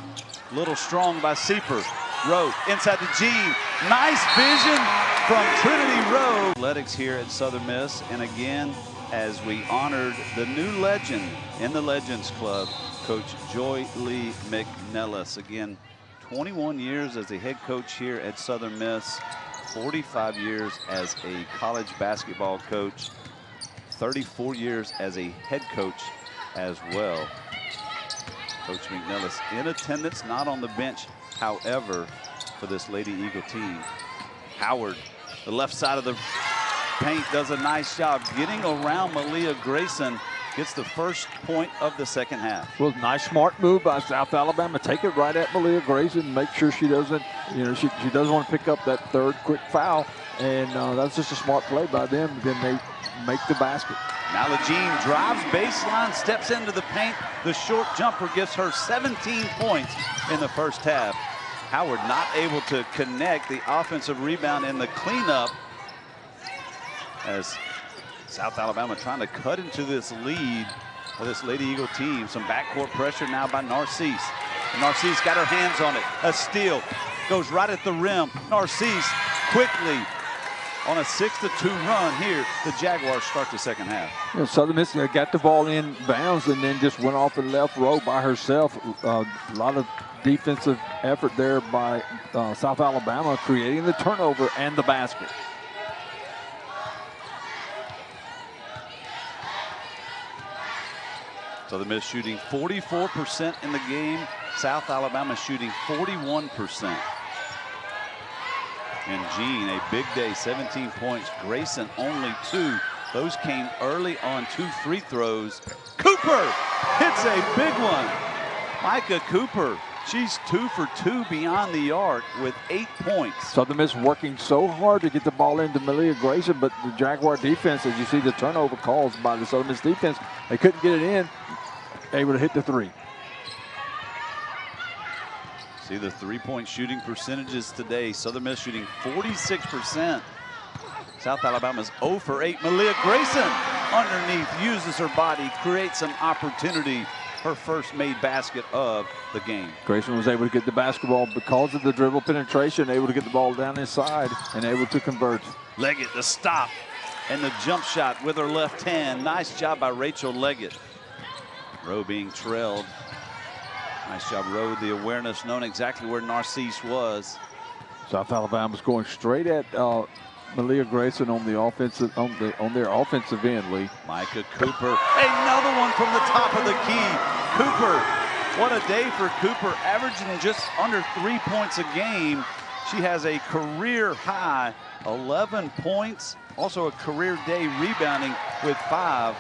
Little strong by Sieper. Rowe inside to Jean. Nice vision from Trinity Rowe. Athletics here at Southern Miss, and again, as we honored the new legend in the Legends Club, Coach Joy Lee McNellis. Again, 21 years as a head coach here at Southern Miss, 45 years as a college basketball coach, 34 years as a head coach as well. Coach McNellis in attendance, not on the bench, however, for this Lady Eagle team. Howard, the left side of the paint, does a nice job getting around Malia Grayson. Gets the first point of the second half. Well, nice smart move by South Alabama. Take it right at Malia Grayson. Make sure she doesn't, you know, she doesn't want to pick up that third quick foul. And that's just a smart play by them. Then they make the basket. Nyla Jean drives baseline, steps into the paint. The short jumper gives her 17 points in the first half. Howard not able to connect the offensive rebound in the cleanup as South Alabama trying to cut into this lead of this Lady Eagle team. Some backcourt pressure now by Narcisse. And Narcisse got her hands on it. A steal. Goes right at the rim. Narcisse quickly on a 6-2 run here. The Jaguars start the second half. You know, Southern Miss got the ball in bounds and then just went off the left row by herself. A lot of defensive effort there by South Alabama, creating the turnover and the basket. Southern Miss shooting 44% in the game. South Alabama shooting 41%. And Jean, a big day, 17 points. Grayson only 2. Those came early on 2 free throws. Cooper hits a big one. Micah Cooper, she's 2 for 2 beyond the arc with 8 points. Southern Miss working so hard to get the ball into Malia Grayson, but the Jaguar defense, as you see the turnover calls by the Southern Miss defense, they couldn't get it in, able to hit the 3. See the 3-point shooting percentages today. Southern Miss shooting 46%. South Alabama's 0 for 8. Malia Grayson underneath uses her body, creates some opportunity. Her first made basket of the game. Grayson was able to get the basketball because of the dribble penetration, able to get the ball down inside and able to convert. Leggett the stop and the jump shot with her left hand. Nice job by Rachel Leggett. Rowe being trailed. Nice job, Rowe. The awareness, knowing exactly where Narcisse was. South Alabama's going straight at Malia Grayson on the offensive on their offensive end, Lee. Micah Cooper, another one from the top of the key. Cooper, what a day for Cooper, averaging just under 3 points a game. She has a career high 11 points, also a career day rebounding with 5.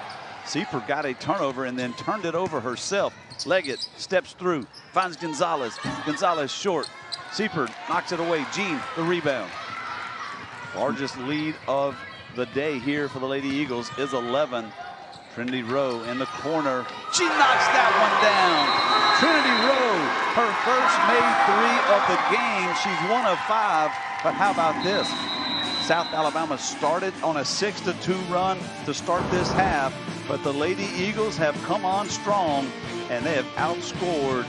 𝗀𝗲𝗱 got a turnover and then turned it over herself. Leggett steps through, finds Gonzalez. Gonzalez short. 𝗀𝗲𝗱 knocks it away. Jean, the rebound. Largest lead of the day here for the Lady Eagles is 11. Trinity Rowe in the corner. She knocks that one down. Trinity Rowe, her first made three of the game. She's 1 of 5. But how about this? South Alabama started on a 6-2 run to start this half, but the Lady Eagles have come on strong and they have outscored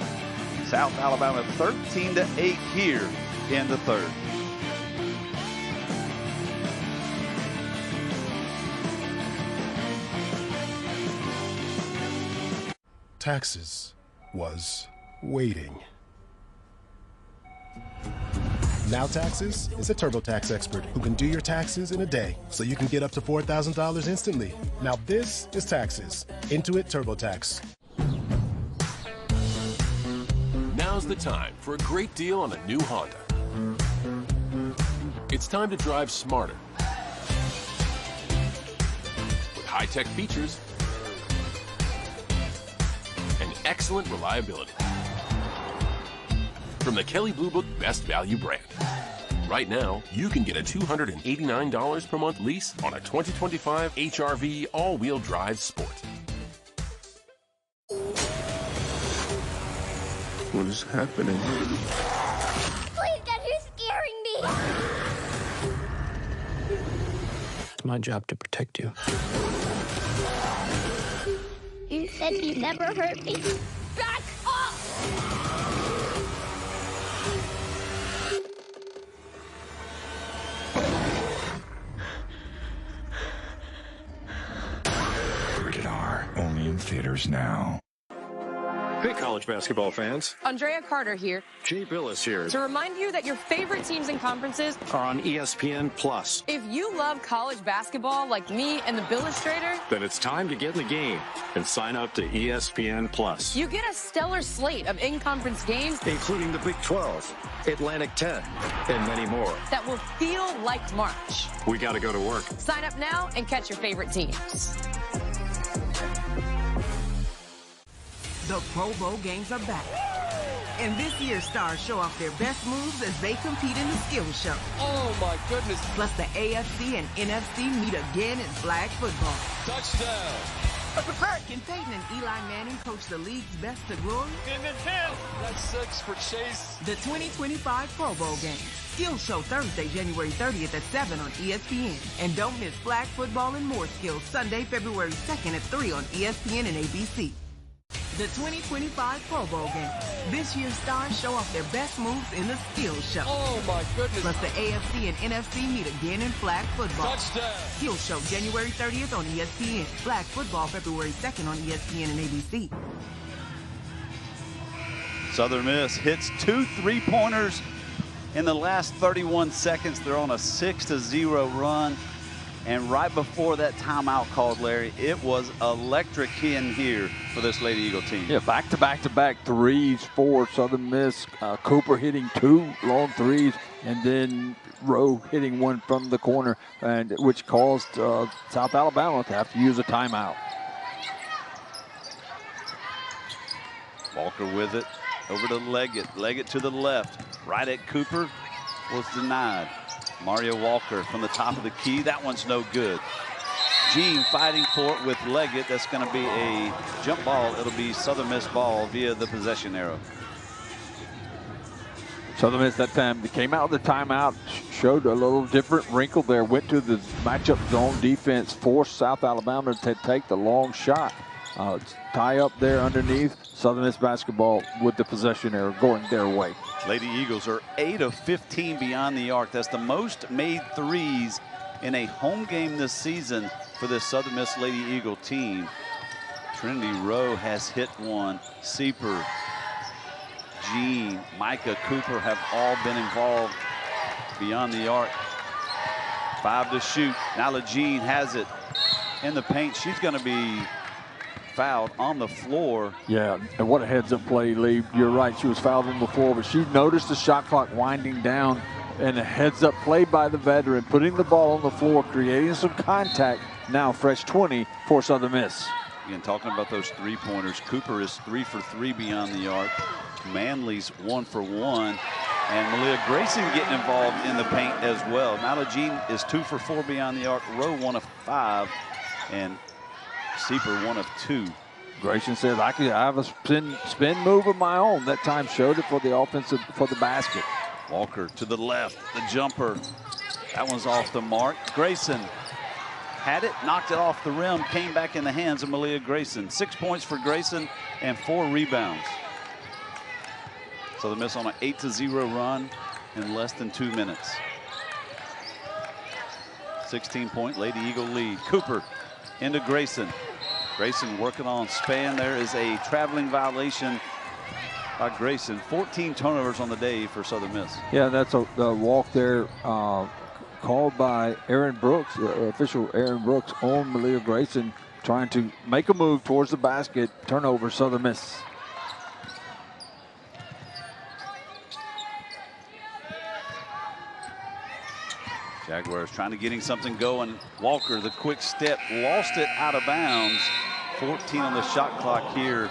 South Alabama 13-8 here in the third. Taxes was waiting. Now Taxes is a TurboTax expert who can do your taxes in a day, so you can get up to $4,000 instantly. Now this is Taxes. Intuit TurboTax. Now's the time for a great deal on a new Honda. It's time to drive smarter with high-tech features and excellent reliability. From the Kelley Blue Book Best Value brand. Right now, you can get a $289 per month lease on a 2025 HR-V all-wheel drive Sport. What is happening? Please, Dad, who's scaring me? It's my job to protect you. You said you'd never hurt me. Back up! Rated R. Only in theaters now. Hey, college basketball fans. Andrea Carter here. Jay Billis here. To remind you that your favorite teams and conferences are on ESPN+. If you love college basketball like me and the Billustrator, then it's time to get in the game and sign up to ESPN+. You get a stellar slate of in-conference games, including the Big 12, Atlantic 10, and many more. That will feel like March. We got to go to work. Sign up now and catch your favorite teams. The Pro Bowl games are back. And this year, stars show off their best moves as they compete in the skills show. Oh, my goodness. Plus, the AFC and NFC meet again in flag football. Touchdown. Can Peyton and Eli Manning coach the league's best to glory? In the 10. That's 6 for Chase. The 2025 Pro Bowl games. Skills Show Thursday, January 30th at 7 on ESPN. And don't miss flag football and more skills Sunday, February 2nd at 3 on ESPN and ABC. The 2025 Pro Bowl game. This year's stars show off their best moves in the skills show. Oh, my goodness. Plus, the AFC and NFC meet again in flag football. Touchdown. Skills Show January 30th on ESPN. Flag football February 2nd on ESPN and ABC. Southern Miss hits 2 3-pointers in the last 31 seconds. They're on a 6-0 run. And right before that timeout called, Larry, it was electric in here for this Lady Eagle team. Yeah, back-to-back threes for Southern Miss. Cooper hitting 2 long threes, and then Rowe hitting one from the corner, and which caused South Alabama to have to use a timeout. Walker with it, over to Leggett. Leggett to the left, right at Cooper, was denied. Mario Walker from the top of the key. That one's no good. Jean fighting for it with Leggett. That's going to be a jump ball. It'll be Southern Miss ball via the possession arrow. Southern Miss that time, they came out of the timeout, showed a little different wrinkle there, went to the matchup zone defense, forced South Alabama to take the long shot. Tie up there underneath. Southern Miss basketball with the possession arrow going their way. Lady Eagles are 8 of 15 beyond the arc. That's the most made threes in a home game this season for this Southern Miss Lady Eagle team. Trinity Rowe has hit one. 𝗀𝗲𝗱𝘆, Jean, Micah, Cooper have all been involved beyond the arc. 5 to shoot. Now LaJean has it in the paint. She's going to be fouled on the floor. Yeah, and what a heads-up play, Lee. You're right, she was fouled on the floor, but she noticed the shot clock winding down, and a heads-up play by the veteran, putting the ball on the floor, creating some contact. Now fresh 20 for Southern Miss. Again, talking about those three-pointers, Cooper is 3 for 3 beyond the arc. Manley's 1 for 1. And Malia Grayson getting involved in the paint as well. Malagine is 2 for 4 beyond the arc. Rowe 1 of 5. And Sieper 1 of 2. Grayson says, I have a spin move of my own. That time showed it for the offensive, for the basket. Walker to the left, the jumper. That one's off the mark. Grayson had it, knocked it off the rim, came back in the hands of Malia Grayson. 6 points for Grayson and 4 rebounds. So the Miss on an 8-0 run in less than 2 minutes. 16-point Lady Eagle lead. Cooper into Grayson. Grayson working on span. There is a traveling violation by Grayson. 14 turnovers on the day for Southern Miss. Yeah, that's a walk there called by Aaron Brooks, official Aaron Brooks on Malia Grayson, trying to make a move towards the basket. Turnover, Southern Miss. Jaguars trying to getting something going. Walker, the quick step, lost it out of bounds. 14 on the shot clock here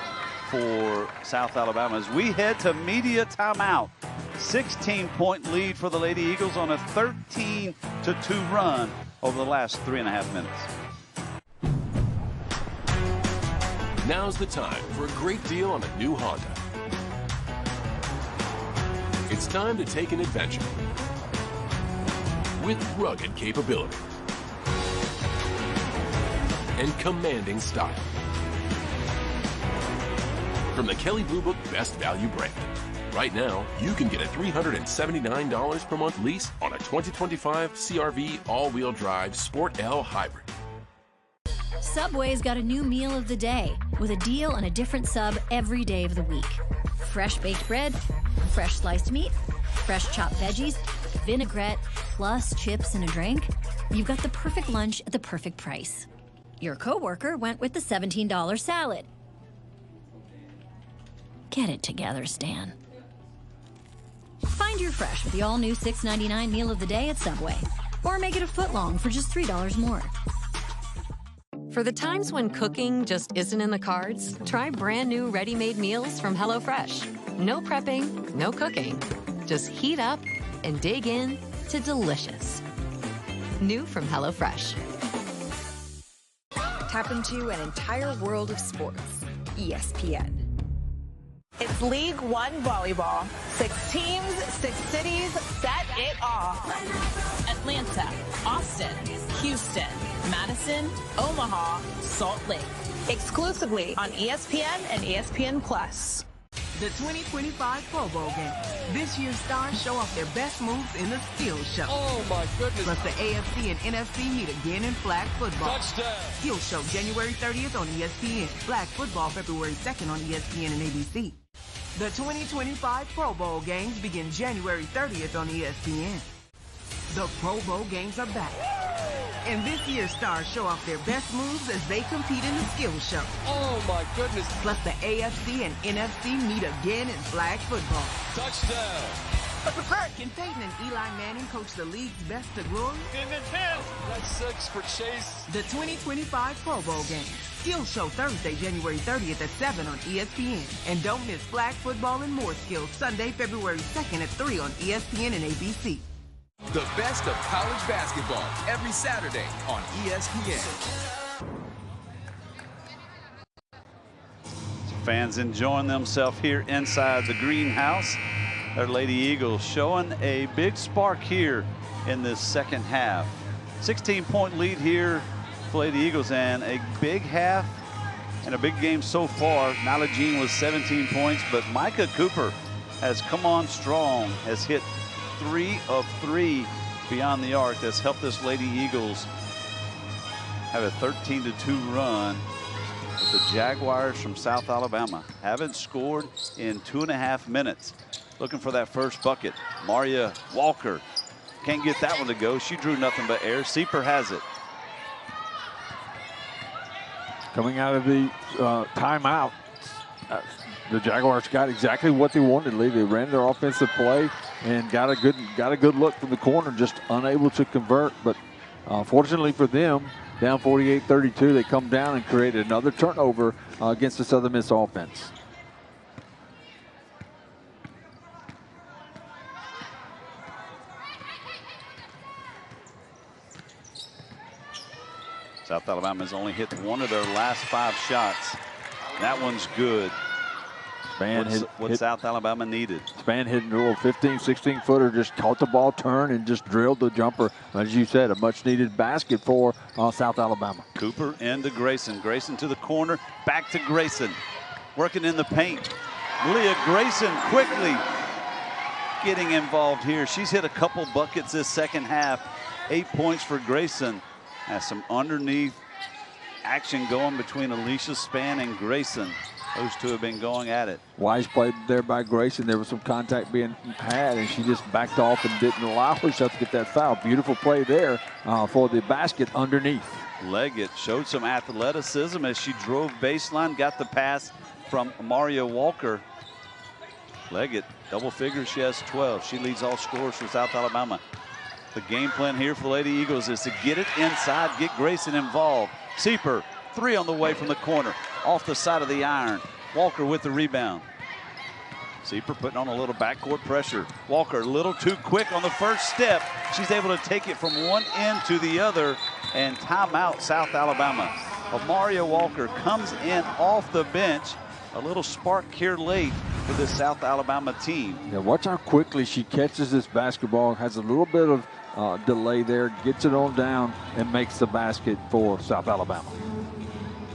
for South Alabama as we head to media timeout. 16-point lead for the Lady Eagles on a 13-2 run over the last 3.5 minutes. Now's the time for a great deal on a new Honda. It's time to take an adventure with rugged capability and commanding style. From the Kelley Blue Book Best Value brand. Right now, you can get a $379 per month lease on a 2025 CR-V all-wheel drive Sport L Hybrid. Subway's got a new meal of the day with a deal on a different sub every day of the week. Fresh baked bread, fresh sliced meat, fresh chopped veggies, vinaigrette, plus chips and a drink. You've got the perfect lunch at the perfect price. Your coworker went with the $17 salad. Get it together, Stan. Find your fresh with the all-new $6.99 meal of the day at Subway. Or make it a foot-long for just $3 more. For the times when cooking just isn't in the cards, try brand new ready-made meals from HelloFresh. No prepping, no cooking. Just heat up and dig in to delicious. New from HelloFresh. Tap into an entire world of sports. ESPN. It's League One volleyball. 6 teams, 6 cities, set it off. Atlanta, Austin, Houston, Madison, Omaha, Salt Lake. Exclusively on ESPN and ESPN Plus. The 2025 Pro Bowl game. This year's stars show off their best moves in the Skill Show. Oh my goodness. Plus the AFC and NFC meet again in flag football. Touchdown. Skill Show January 30th on ESPN. Flag football February 2nd on ESPN and ABC. The 2025 Pro Bowl games begin January 30th on ESPN. The Pro Bowl games are back. And this year's stars show off their best moves as they compete in the Skill Show. Oh my goodness. Plus the AFC and NFC meet again in flag football. Touchdown. Can Peyton and Eli Manning coach the league's best to glory? In the 10. That's 6 for Chase. The 2025 Pro Bowl game. Skill Show Thursday, January 30th at 7 on ESPN. And don't miss flag football and more skills Sunday, February 2nd at 3 on ESPN and ABC. The best of college basketball every Saturday on ESPN. Fans enjoying themselves here inside the greenhouse. Their Lady Eagles showing a big spark here in this second half. 16-point lead here for Lady Eagles and a big half and a big game so far. Malagine was 17 points, but Micah Cooper has come on strong, has hit 3 of 3 beyond the arc. That's helped this Lady Eagles have a 13-2 run. But the Jaguars from South Alabama haven't scored in 2.5 minutes. Looking for that first bucket. Maria Walker can't get that one to go. She drew nothing but air. Sieper has it. Coming out of the timeout, the Jaguars got exactly what they wanted. Lee. They ran their offensive play and got a good look from the corner, just unable to convert. But fortunately for them, down 48-32. They come down and create another turnover against the Southern Miss offense. South Alabama's only hit one of their last 5 shots. That one's good. What South Alabama needed. Span hit a little 15, 16-footer, just caught the ball turn and just drilled the jumper. As you said, a much-needed basket for South Alabama. Cooper into Grayson. Grayson to the corner, back to Grayson. Working in the paint. Leah Grayson quickly getting involved here. She's hit a couple buckets this second half. 8 points for Grayson. Has some underneath action going between Alicia Span and Grayson. Those two have been going at it. Wise play there by Grayson. There was some contact being had, and she just backed off and didn't allow herself to get that foul. Beautiful play there for the basket underneath. Leggett showed some athleticism as she drove baseline, got the pass from Mario Walker. Leggett, double figures, she has 12. She leads all scorers for South Alabama. The game plan here for the Lady Eagles is to get it inside, get Grayson involved. Seeper, 3 on the way from the corner. Off the side of the iron. Walker with the rebound. Seeper putting on a little backcourt pressure. Walker a little too quick on the first step. She's able to take it from one end to the other, and timeout South Alabama. Mario Walker comes in off the bench. A little spark here late for this South Alabama team. Yeah, watch how quickly she catches this basketball. Has a little bit of delay there, gets it on down, and makes the basket for South Alabama.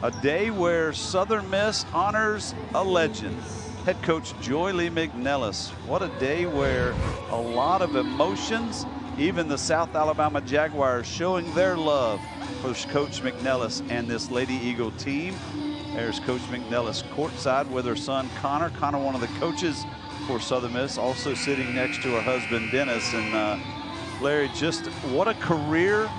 A day where Southern Miss honors a legend. Head coach 𝗀𝗲 McNellis. What a day where a lot of emotions, even the South Alabama Jaguars showing their love for Coach McNellis and this Lady Eagle team. There's Coach McNellis courtside with her son Connor. Connor, one of the coaches for Southern Miss, also sitting next to her husband Dennis. And Larry, just what a career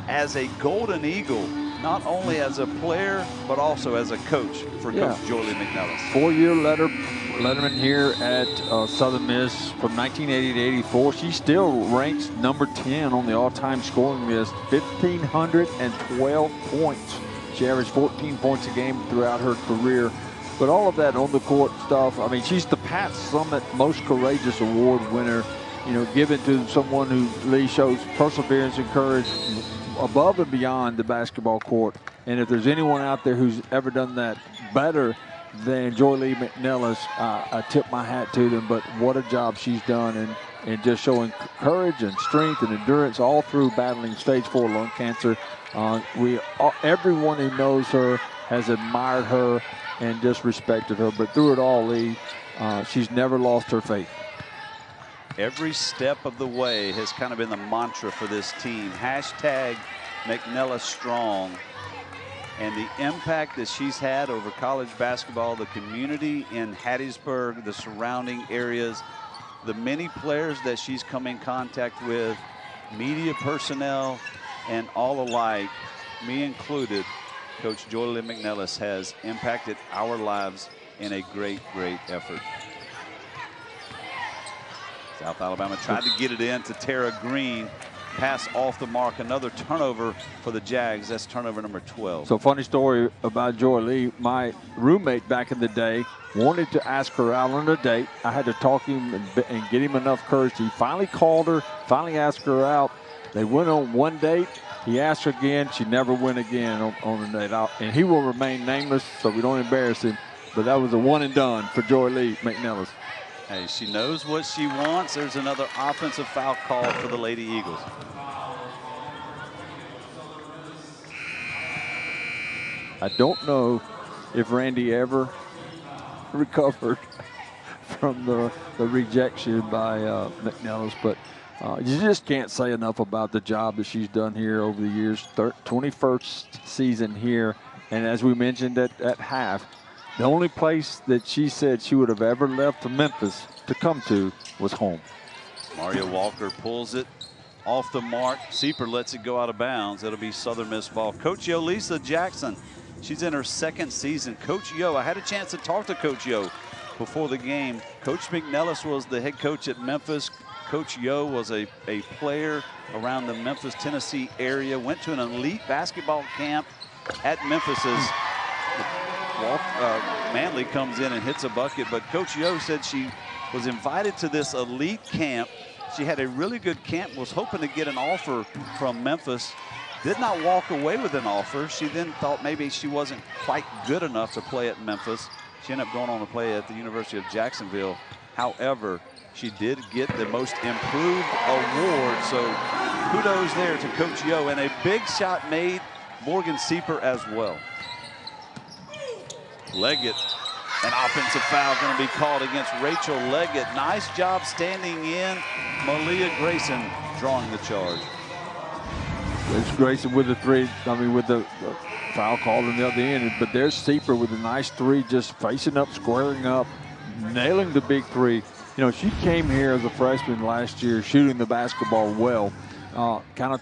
as a Golden Eagle. Not only as a player, but also as a coach for Coach 𝗀𝗲 McNellis. 4-year letterman here at Southern Miss from 1980 to 84. She still ranks number 10 on the all-time scoring list, 1,512 points. She averaged 14 points a game throughout her career. But all of that on-the-court stuff, I mean, she's the Pat Summitt Most Courageous Award winner, you know, given to someone who Lee shows perseverance and courage above and beyond the basketball court. And if there's anyone out there who's ever done that better than 𝗀𝗲 McNellis, I tip my hat to them. But what a job she's done, and just showing courage and strength and endurance all through battling stage 4 lung cancer. Everyone who knows her has admired her and just respected her. But through it all, Lee, she's never lost her faith. Every step of the way has kind of been the mantra for this team. Hashtag McNellis strong. And the impact that she's had over college basketball, the community in Hattiesburg, the surrounding areas, the many players that she's come in contact with, media personnel, and all alike, me included, Coach 𝗀𝗲 McNellis has impacted our lives in a great, great effort. South Alabama tried to get it in to Tara Green. Pass off the mark. Another turnover for the Jags. That's turnover number 12. So funny story about 𝗀𝗲. My roommate back in the day wanted to ask her out on a date. I had to talk him and get him enough courage. He finally called her, finally asked her out. They went on one date. He asked her again. She never went again on the date. And he will remain nameless, so we don't embarrass him. But that was a one and done for 𝗀𝗲 McNellis. Hey, she knows what she wants. There's another offensive foul call for the Lady Eagles. I don't know if Randy ever recovered from the rejection by McNellis, but you just can't say enough about the job that she's done here over the years. 21st season here, and as we mentioned at half, the only place that she said she would have ever left to Memphis to come to was home. Mario Walker pulls it off the mark. Seeper lets it go out of bounds. It'll be Southern Miss ball. Coach Yolisa Jackson, she's in her second season. Coach Yo, I had a chance to talk to Coach Yo before the game. Coach McNellis was the head coach at Memphis. Coach Yo was a player around the Memphis, Tennessee area, went to an elite basketball camp at Memphis as Manley comes in and hits a bucket. But Coach Yo said she was invited to this elite camp. She had a really good camp, was hoping to get an offer from Memphis. Did not walk away with an offer. She then thought maybe she wasn't quite good enough to play at Memphis. She ended up going on to play at the University of Jacksonville. However, she did get the Most Improved Award. So kudos there to Coach Yo. And a big shot made Morgan Sieper as well. Leggett, an offensive foul going to be called against Rachel Leggett. Nice job standing in. Malia Grayson drawing the charge. It's Grayson with the three, with the foul called on the other end. But there's Sieper with a nice three, just facing up, squaring up, nailing the big three. You know, she came here as a freshman last year, shooting the basketball well. Kind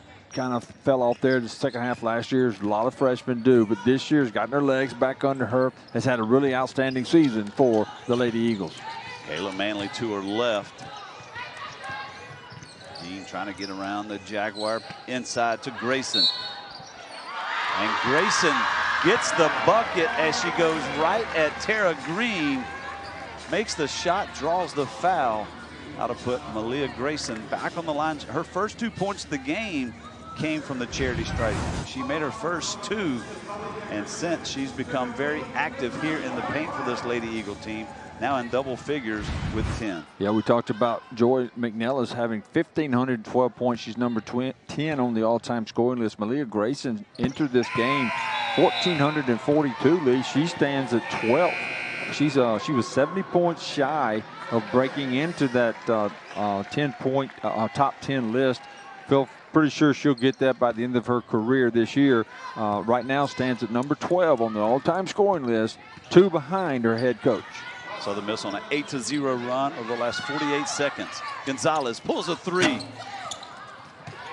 of fell off there the second half last year, as a lot of freshmen do. But this year's gotten her legs back under her, has had a really outstanding season for the Lady Eagles. Kayla Manley to her left. Dean trying to get around the Jaguar, inside to Grayson. And Grayson gets the bucket as she goes right at Tara Green. Makes the shot, draws the foul. That'll put Malia Grayson back on the line. Her first 2 points of the game came from the charity stripe. She made her first 2, and since she's become very active here in the paint for this Lady Eagle team, now in double figures with 10. Yeah, we talked about Joy McNellis having 1,512 points. She's number 10 on the all-time scoring list. Malia Grayson entered this game 1,442, Lee. She stands at 12th. She was 70 points shy of breaking into that 10-point top 10 list. Feel pretty sure she'll get that by the end of her career this year. Right now stands at number 12 on the all-time scoring list, 2 behind her head coach. Southern Miss on an 8-0 run over the last 48 seconds. Gonzalez pulls a three.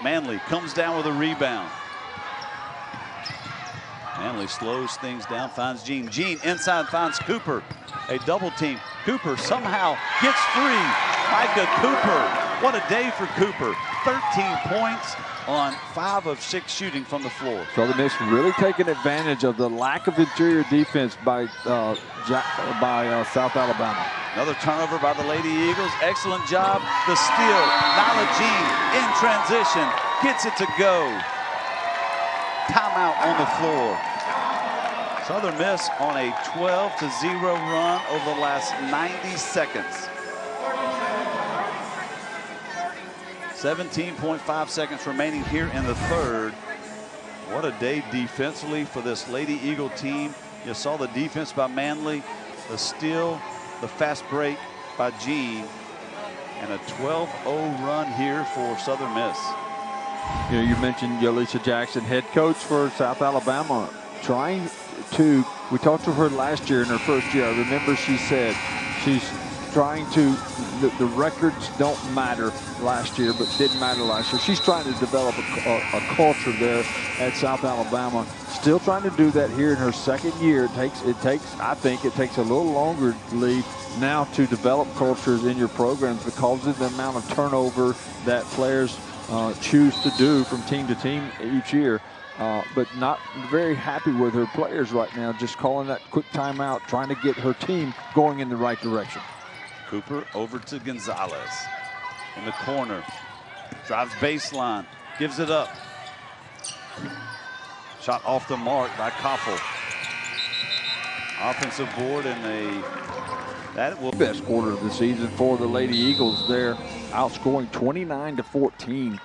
Manley comes down with a rebound. Manley slows things down, finds Jean. Jean inside finds Cooper. A double team. Cooper somehow gets free. Micah Cooper. What a day for Cooper. 13 points on 5 of 6 shooting from the floor. Southern Miss really taking advantage of the lack of interior defense by South Alabama. Another turnover by the Lady Eagles. Excellent job. The steal. Nyla Jean in transition. Gets it to go. Timeout on the floor. Southern Miss on a 12-0 run over the last 90 seconds. 17.5 seconds remaining here in the third. What a day defensively for this Lady Eagle team. You saw the defense by Manley, the steal, the fast break by Jean, and a 12-0 run here for Southern Miss. You know, you mentioned Yolisa Jackson, head coach for South Alabama, trying to, we talked to her last year in her first year. I remember she said she's trying to, the records don't matter last year, but didn't matter last year. She's trying to develop a culture there at South Alabama. Still trying to do that here in her second year. I think it takes a little longer, Lee, now to develop cultures in your programs because of the amount of turnover that players choose to do from team to team each year. But not very happy with her players right now, just calling that quick timeout, trying to get her team going in the right direction. Cooper over to Gonzalez in the corner. Drives baseline, gives it up. Shot off the mark by Koffel. Offensive board and that will be best quarter of the season for the Lady Eagles there, outscoring 29-14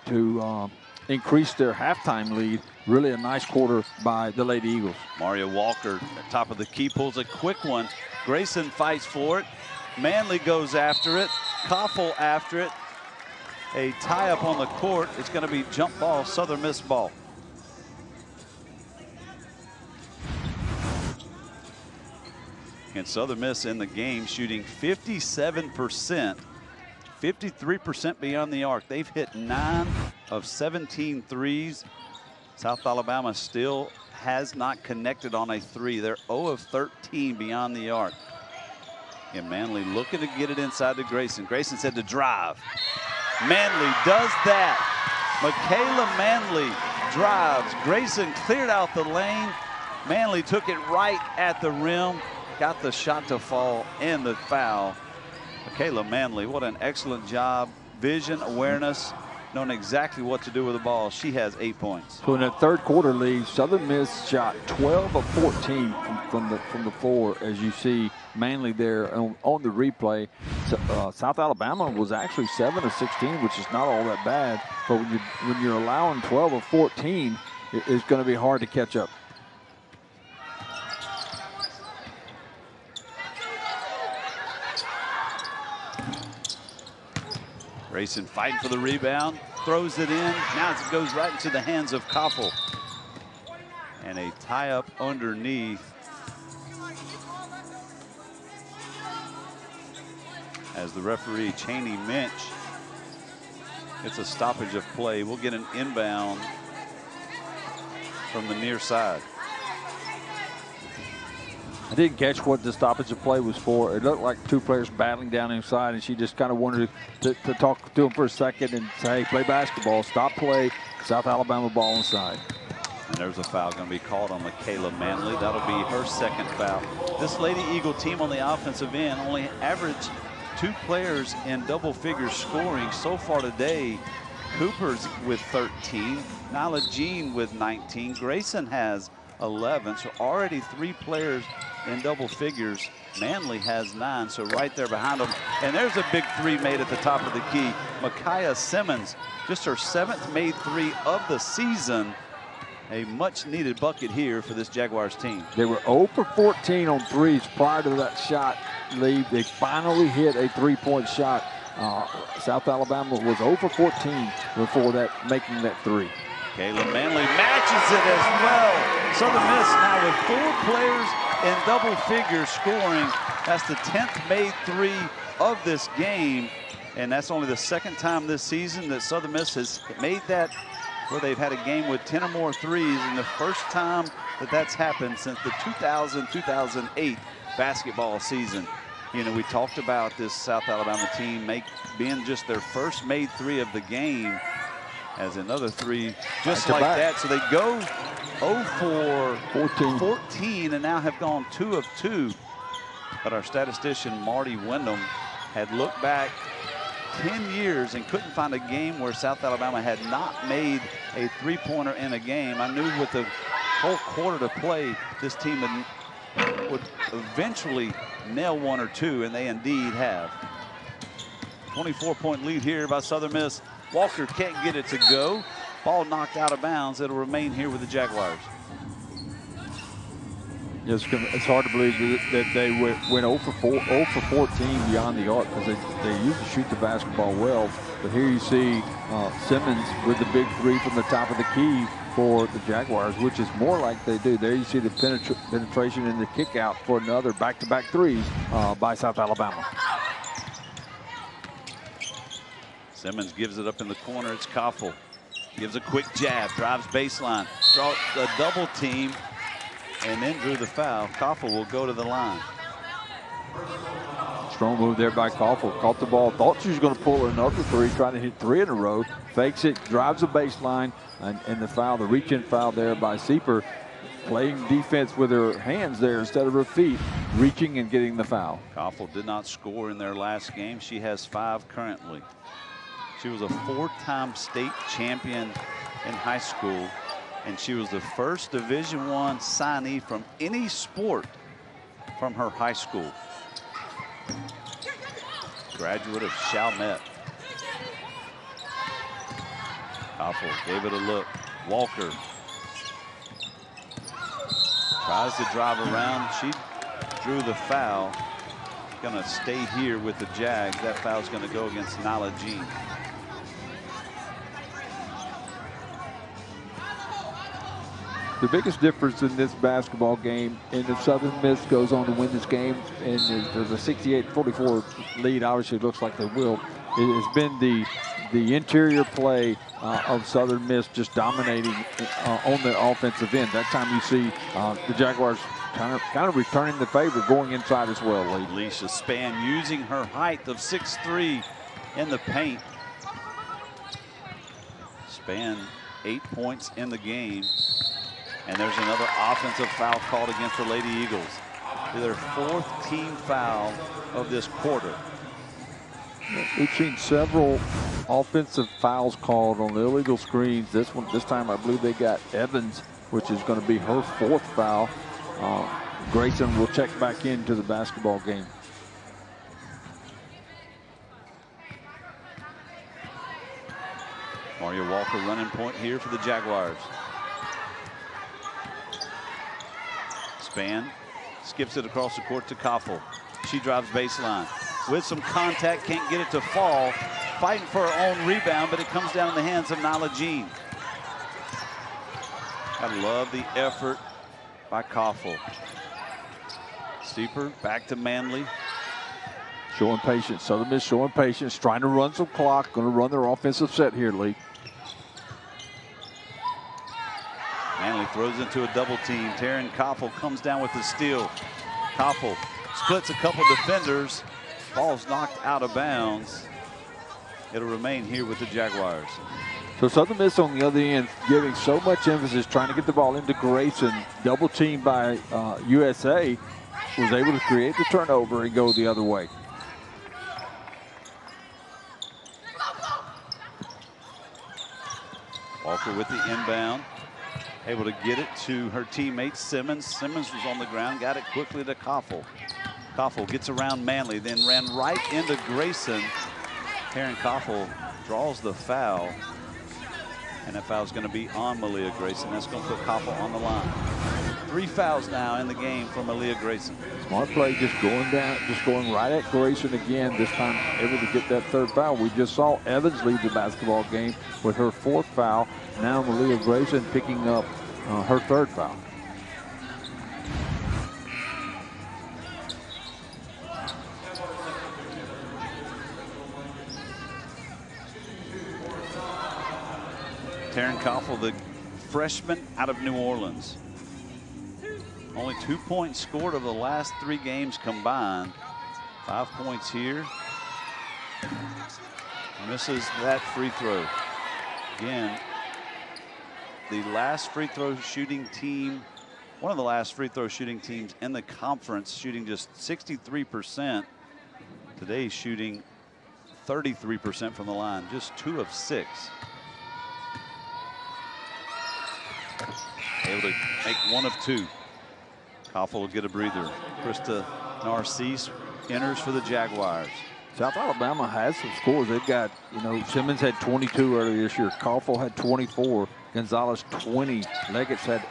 to increase their halftime lead. Really a nice quarter by the Lady Eagles. Maria Walker at top of the key pulls a quick one. Grayson fights for it. Manley goes after it. Koffel after it. A tie up on the court. It's going to be jump ball, Southern Miss ball. And Southern Miss in the game shooting 57%, 53% beyond the arc. They've hit 9 of 17 threes. South Alabama still has not connected on a three. They're 0 of 13 beyond the arc. And Manley looking to get it inside to Grayson. Grayson said to drive. Manley does that. Michaela Manley drives. Grayson cleared out the lane. Manley took it right at the rim. Got the shot to fall and the foul. Michaela Manley, what an excellent job. Vision, awareness, knowing exactly what to do with the ball. She has 8 points. So in that third quarter lead, Southern Miss shot 12 of 14 from the floor, as you see Manley there on the replay. South Alabama was actually 7 of 16, which is not all that bad. But when you're allowing 12 of 14, it's going to be hard to catch up. Grayson fighting for the rebound, throws it in. Now it goes right into the hands of 𝗀𝗲𝗱𝘆. And a tie up underneath. As the referee, Cheney Minch, it's a stoppage of play. We'll get an inbound from the near side. I didn't catch what the stoppage of play was for. It looked like two players battling down inside, and she just kind of wanted to talk to them for a second and say, hey, play basketball, stop play, South Alabama ball inside. And there's a foul going to be called on Michaela Manley. That'll be her second foul. This Lady Eagle team on the offensive end only averaged 2 players in double figure scoring so far today. Cooper's with 13, Nyla Jean with 19, Grayson has 11, so already 3 players in double figures. Manley has 9, so right there behind them. And there's a big 3 made at the top of the key. Micaiah Simmons, just her 7th made 3 of the season. A much needed bucket here for this Jaguars team. They were 0 for 14 on threes prior to that shot lead. They finally hit a 3-point shot. South Alabama was 0 for 14 before that, making that 3. Kayla Manley matches it as well. Southern Miss now with 4 players in double figures scoring. That's the 10th made 3 of this game. And that's only the 2nd time this season that Southern Miss has made that, where they've had a game with 10 or more threes, and the first time that that's happened since the 2000-2008 basketball season. You know, we talked about this South Alabama team being just their first made 3 of the game, as another 3 just like that. So they go 0 for 14 and now have gone 2 of 2. But our statistician Marty Wyndham had looked back 10 years and couldn't find a game where South Alabama had not made a 3-pointer in a game. I knew with the whole quarter to play, this team would eventually nail 1 or 2, and they indeed have. 24-point lead here by Southern Miss. Walker can't get it to go. Ball knocked out of bounds. It'll remain here with the Jaguars. It's hard to believe that they went 0 for 14 beyond the arc, because they usually shoot the basketball well. But here you see Simmons with the big 3 from the top of the key for the Jaguars, which is more like they do. There you see the penetration and the kick out for another back-to-back 3s by South Alabama. Simmons gives it up in the corner. It's 𝗀𝗲𝗱𝘆. Gives a quick jab, drives baseline, draws a double team, and then drew the foul. 𝗀𝗲𝗱𝗆 will go to the line. Strong move there by 𝗀𝗲𝗱𝗆. Caught the ball, thought she was going to pull another 3, trying to hit 3 in a row. Fakes it, drives the baseline, and the foul, the reach-in foul there by Sieper. Playing defense with her hands there instead of her feet, reaching and getting the foul. 𝗀𝗲𝗆 did not score in their last game. She has 5 currently. She was a 4-time state champion in high school, and she was the first Division I signee from any sport from her high school. Graduate of Chalmette. 𝗀𝗲𝗆 gave it a look. Walker tries to drive around. She drew the foul. Gonna stay here with the Jags. That foul's gonna go against Nyla Jean. The biggest difference in this basketball game, and if Southern Miss goes on to win this game, and there's a 68-44 lead, obviously it looks like they will, it has been the interior play of Southern Miss just dominating on the offensive end. That time you see the Jaguars kind of returning the favor, going inside as well, Lee. Alicia Spann using her height of 6'3" in the paint. Spann 8 points in the game. And there's another offensive foul called against the Lady Eagles. Their 4th team foul of this quarter. We've seen several offensive fouls called on the illegal screens. This time I believe they got Evans, which is going to be her 4th foul. Grayson will check back into the basketball game. Maria Walker running point here for the Jaguars. Spann skips it across the court to Koffel. She drives baseline with some contact, can't get it to fall. Fighting for her own rebound, but it comes down in the hands of Nyla Jean. I love the effort by Koffel. Steeper back to Manley. Showing patience. Southern Miss showing patience, trying to run some clock, going to run their offensive set here, Lee. Manley throws into a double team. Taryn Koffel comes down with the steal. Koffel splits a couple defenders. Ball's knocked out of bounds. It'll remain here with the Jaguars. So Southern Miss on the other end giving so much emphasis trying to get the ball into Grayson. Double team by USA. Was able to create the turnover and go the other way. Walker with the inbound. Able to get it to her teammate Simmons. Simmons was on the ground, got it quickly to Koffel. Koffel gets around Manley, then ran right into Grayson. Taryn Koffel draws the foul. And that foul is going to be on Malia Grayson. That's going to put Koffel on the line. 3 fouls now in the game for Malia Grayson. Smart play, just going down, just going right at Grayson again. This time able to get that 3rd foul. We just saw Evans lead the basketball game with her 4th foul. Now Malia Grayson picking up her 3rd foul. Taryn Koffel, the freshman out of New Orleans. Only 2 points scored over the last 3 games combined. 5 points here. Misses that free throw. Again, the last free throw shooting team, one of the last free throw shooting teams in the conference, shooting just 63%. Today shooting 33% from the line, just 2 of 6. Able to make 1 of 2. Koffel will get a breather. Krista Narcisse enters for the Jaguars. South Alabama has some scores. They've got, you know, Simmons had 22 earlier this year. Koffel had 24. Gonzalez 20. Leggett's had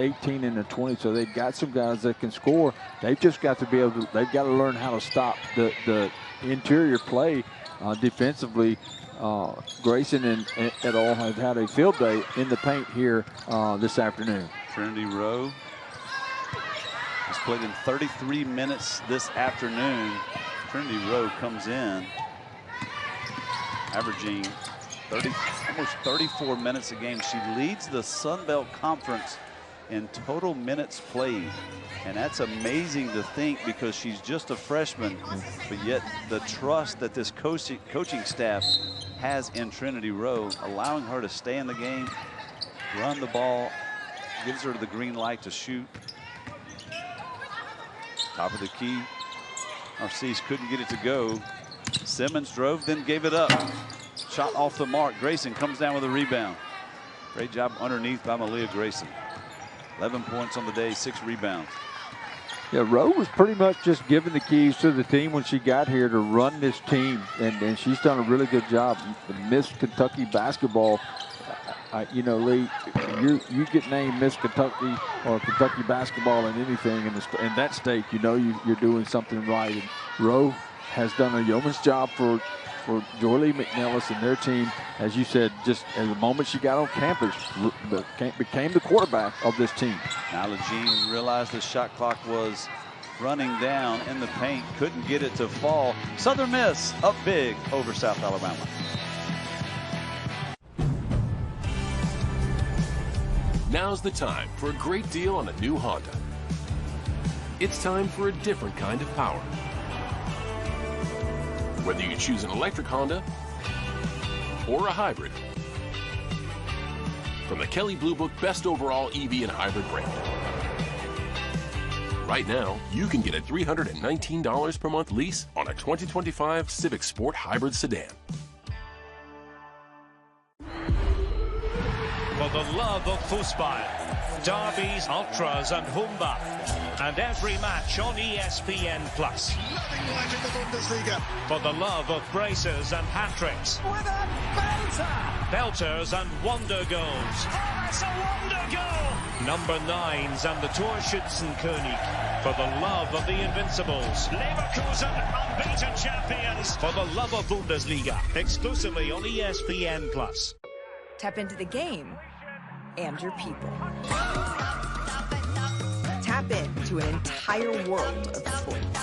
18 in the 20. So they've got some guys that can score. They've just got to be able to, they've got to learn how to stop the interior play defensively. Grayson and et al. Have had a field day in the paint here this afternoon. Trinity Rowe has played in 33 minutes this afternoon. Trinity Rowe comes in averaging almost 34 minutes a game. She leads the Sun Belt Conference in total minutes played. And that's amazing to think because she's just a freshman, but yet the trust that this coaching staff has in Trinity Rowe, allowing her to stay in the game, run the ball, gives her the green light to shoot. Top of the key. Narcisse couldn't get it to go. Simmons drove, then gave it up. Shot off the mark. Grayson comes down with a rebound. Great job underneath by Malia Grayson. 11 points on the day, 6 rebounds. Yeah, Rowe was pretty much just giving the keys to the team when she got here to run this team, and she's done a really good job. Miss Kentucky basketball, you know, Lee, you get named Miss Kentucky or Kentucky basketball in anything in that state, you know you're doing something right. And Rowe has done a yeoman's job for Joy Lee McNellis and their team. As you said, just at the moment she got on campus, became the quarterback of this team. Nyla Jean realized the shot clock was running down in the paint, couldn't get it to fall. Southern Miss up big over South Alabama. Now's the time for a great deal on a new Honda. It's time for a different kind of power. Whether you choose an electric Honda or a hybrid, from the Kelley Blue Book Best Overall EV and Hybrid brand. Right now, you can get a $319 per month lease on a 2025 Civic Sport Hybrid sedan. For the love of football, derbies, ultras and Humba. And every match on ESPN+. Nothing like in the Bundesliga. For the love of braces and hat-tricks. With a belter! Belters and wonder goals. Oh, it's a wonder goal! Number 9s and the 𝘀𝗁𝗄𝗃. For the love of the Invincibles. Leverkusen, unbeaten champions. For the love of Bundesliga. Exclusively on ESPN+. Tap into the game and your people. Tap into an entire world of sports.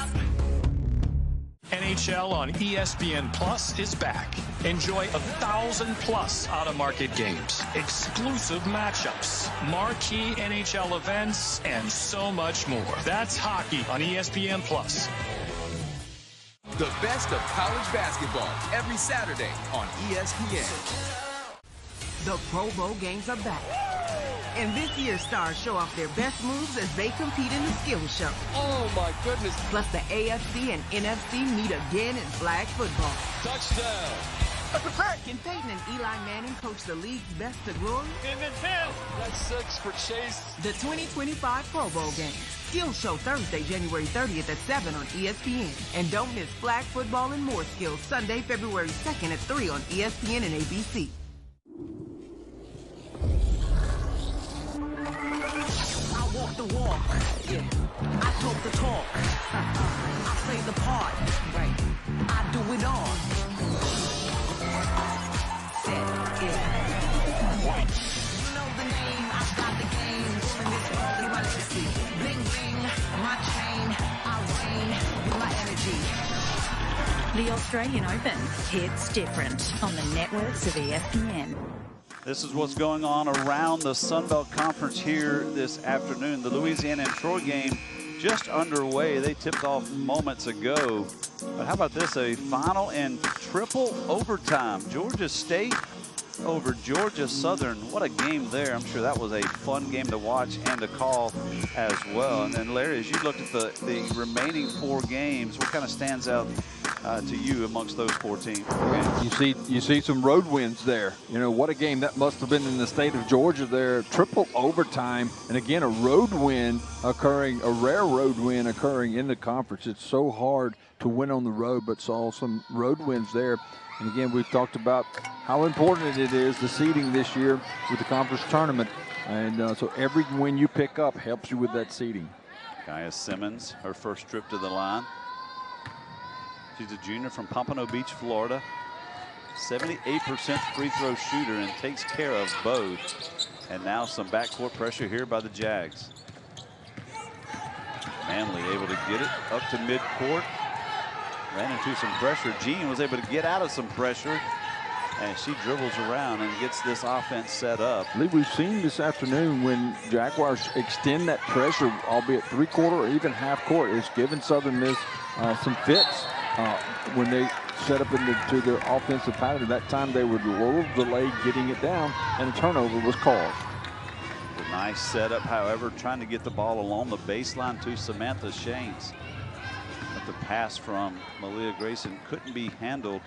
NHL on ESPN Plus is back. Enjoy 1,000+ out-of-market games, exclusive matchups, marquee NHL events, and so much more. That's hockey on ESPN Plus. The best of college basketball every Saturday on ESPN. The Pro Bowl games are back. And this year's stars show off their best moves as they compete in the Skills Show. Oh, my goodness. Plus, the AFC and NFC meet again in flag football. Touchdown. Can Peyton and Eli Manning coach the league's best to glory? In the 10. That's 6 for Chase. The 2025 Pro Bowl games. Skills Show Thursday, January 30th at 7 on ESPN. And don't miss flag football and more skills Sunday, February 2nd at 3 on ESPN and ABC. I walk the walk, yeah. I talk the talk. I play the part, right. I do it all. Set, yeah. White. You know the name, I got the game. In this world, in my legacy. Bling, bling, my chain. I reign with my energy. The Australian Open hits different on the networks of ESPN. This is what's going on around the Sun Belt Conference here this afternoon. The Louisiana and Troy game just underway. They tipped off moments ago. But how about this? A final in triple overtime. Georgia State over Georgia Southern. What a game there. I'm sure that was a fun game to watch and to call as well. And then, Larry, as you looked at the remaining 4 games, what kind of stands out to you amongst those 4 teams? You see some road wins there. You know, what a game that must have been in the state of Georgia there. Triple overtime, and again, a road win occurring, a rare road win occurring in the conference. It's so hard to win on the road, but saw some road wins there. And again, we've talked about how important it is, the seeding this year with the conference tournament. And so every win you pick up helps you with that seeding. Kaya Simmons, her first trip to the line. She's a junior from Pompano Beach, Florida. 78% free throw shooter and takes care of both. And now some backcourt pressure here by the Jags. Manley able to get it up to midcourt. Ran into some pressure. Jean was able to get out of some pressure. And she dribbles around and gets this offense set up. I believe we've seen this afternoon when Jaguars extend that pressure, albeit 3-quarter or even half-court. It's given Southern Miss some fits when they set up into their offensive pattern. That time they would lower the leg, getting it down, and a turnover was called. A nice setup, however, trying to get the ball along the baseline to Samantha Shanes. But the pass from Malia Grayson couldn't be handled.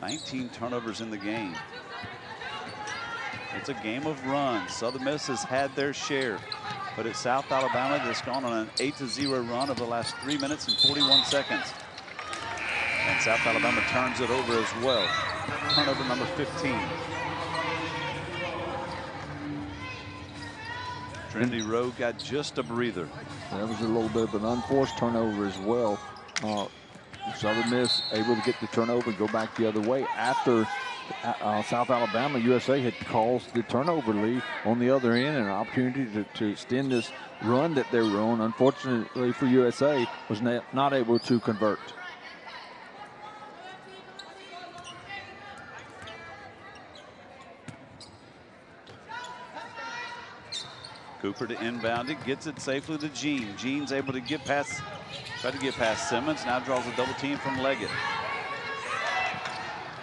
19 turnovers in the game. It's a game of runs. Southern Miss has had their share, but it's South Alabama that's gone on an 8-0 run over the last 3 minutes and 41 seconds. And South Alabama turns it over as well. Turnover number 15. Trinity Rowe got just a breather. That was a little bit of an unforced turnover as well. Southern Miss able to get the turnover and go back the other way after South Alabama USA had caused the turnover lead on the other end, and an opportunity to extend this run that they were on. Unfortunately for USA, was not able to convert. Cooper to inbound it, gets it safely to Jean. Jean's able to get past, try to get past Simmons. Now draws a double team from Leggett.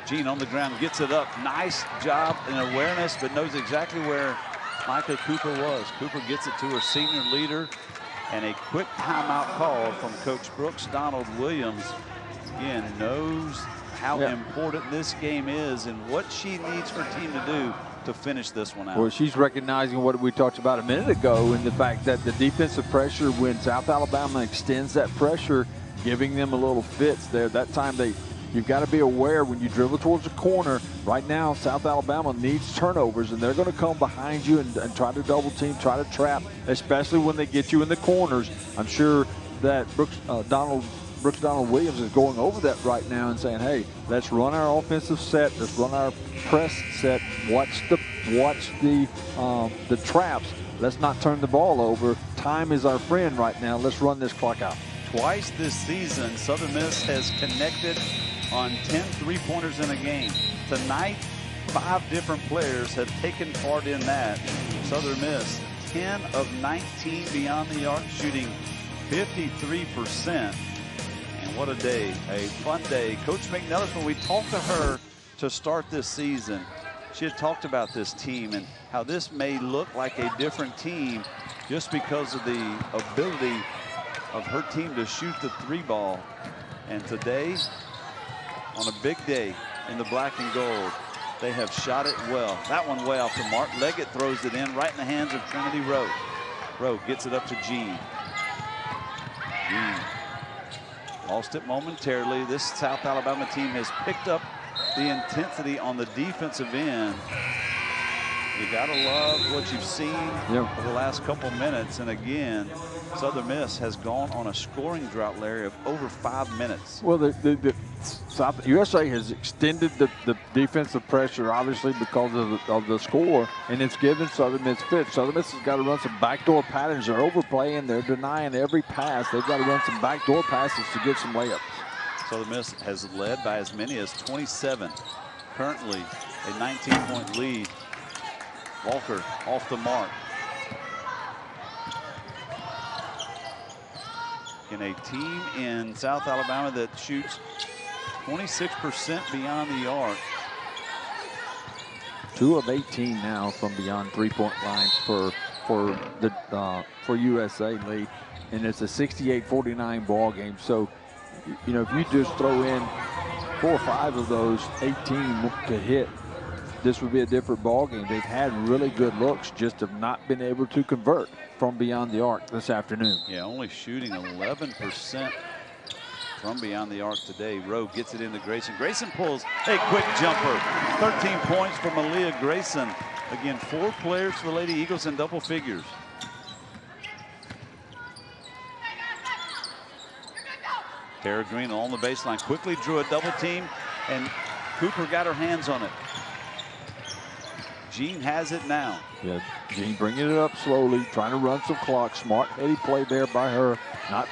Jean on the ground, gets it up. Nice job in awareness, but knows exactly where Micah Cooper was. Cooper gets it to her senior leader, and a quick timeout call from Coach Brooks Donald Williams. Again, knows how important this game is and what she needs her team to do to finish this one out. Well, she's recognizing what we talked about a minute ago, and the fact that the defensive pressure, when South Alabama extends that pressure, giving them a little fits there. That time you've got to be aware when you dribble towards the corner. Right now, South Alabama needs turnovers, and they're going to come behind you and try to double team, try to trap, especially when they get you in the corners. I'm sure that Brooks Donald Williams is going over that right now and saying, hey, let's run our offensive set, let's run our press set, watch the traps, let's not turn the ball over. Time is our friend right now. Let's run this clock out. Twice this season, Southern Miss has connected on 10 three-pointers in a game. Tonight, 5 different players have taken part in that. Southern Miss, 10 of 19 beyond the arc, shooting 53%. And what a day, a fun day. Coach McNellis, when we talked to her to start this season, she had talked about this team and how this may look like a different team just because of the ability of her team to shoot the 3 ball. And today, on a big day in the black and gold, they have shot it well. That one way off the mark. Leggett throws it in right in the hands of Trinity Rowe. Rowe gets it up to Jean. Jean lost it momentarily. This South Alabama team has picked up the intensity on the defensive end. You gotta love what you've seen over the last couple minutes. And again, Southern Miss has gone on a scoring drought, Larry, of over 5 minutes. Well, the South USA has extended the defensive pressure, obviously, because of the score, and it's given Southern Miss fits. Southern Miss has got to run some backdoor patterns. They're overplaying. They're denying every pass. They've got to run some backdoor passes to get some layups. Southern Miss has led by as many as 27. Currently, a 19-point lead. Walker off the mark. In a team in South Alabama that shoots 26% beyond the arc. 2 of 18 now from beyond three-point line for USA lead, and it's a 68-49 ball game. So, you know, if you just throw in 4 or 5 of those 18 to hit, this would be a different ball game. They've had really good looks, just have not been able to convert from beyond the arc this afternoon. Yeah, only shooting 11% from beyond the arc today. Rowe gets it into Grayson. Grayson pulls a quick jumper. 13 points for Malia Grayson. Again, 4 players for the Lady Eagles in double figures. Tara Green on the baseline, quickly drew a double team, and Cooper got her hands on it. Jean has it now. Yeah, Jean bringing it up slowly, trying to run some clock. Smart, heady play there by her. Not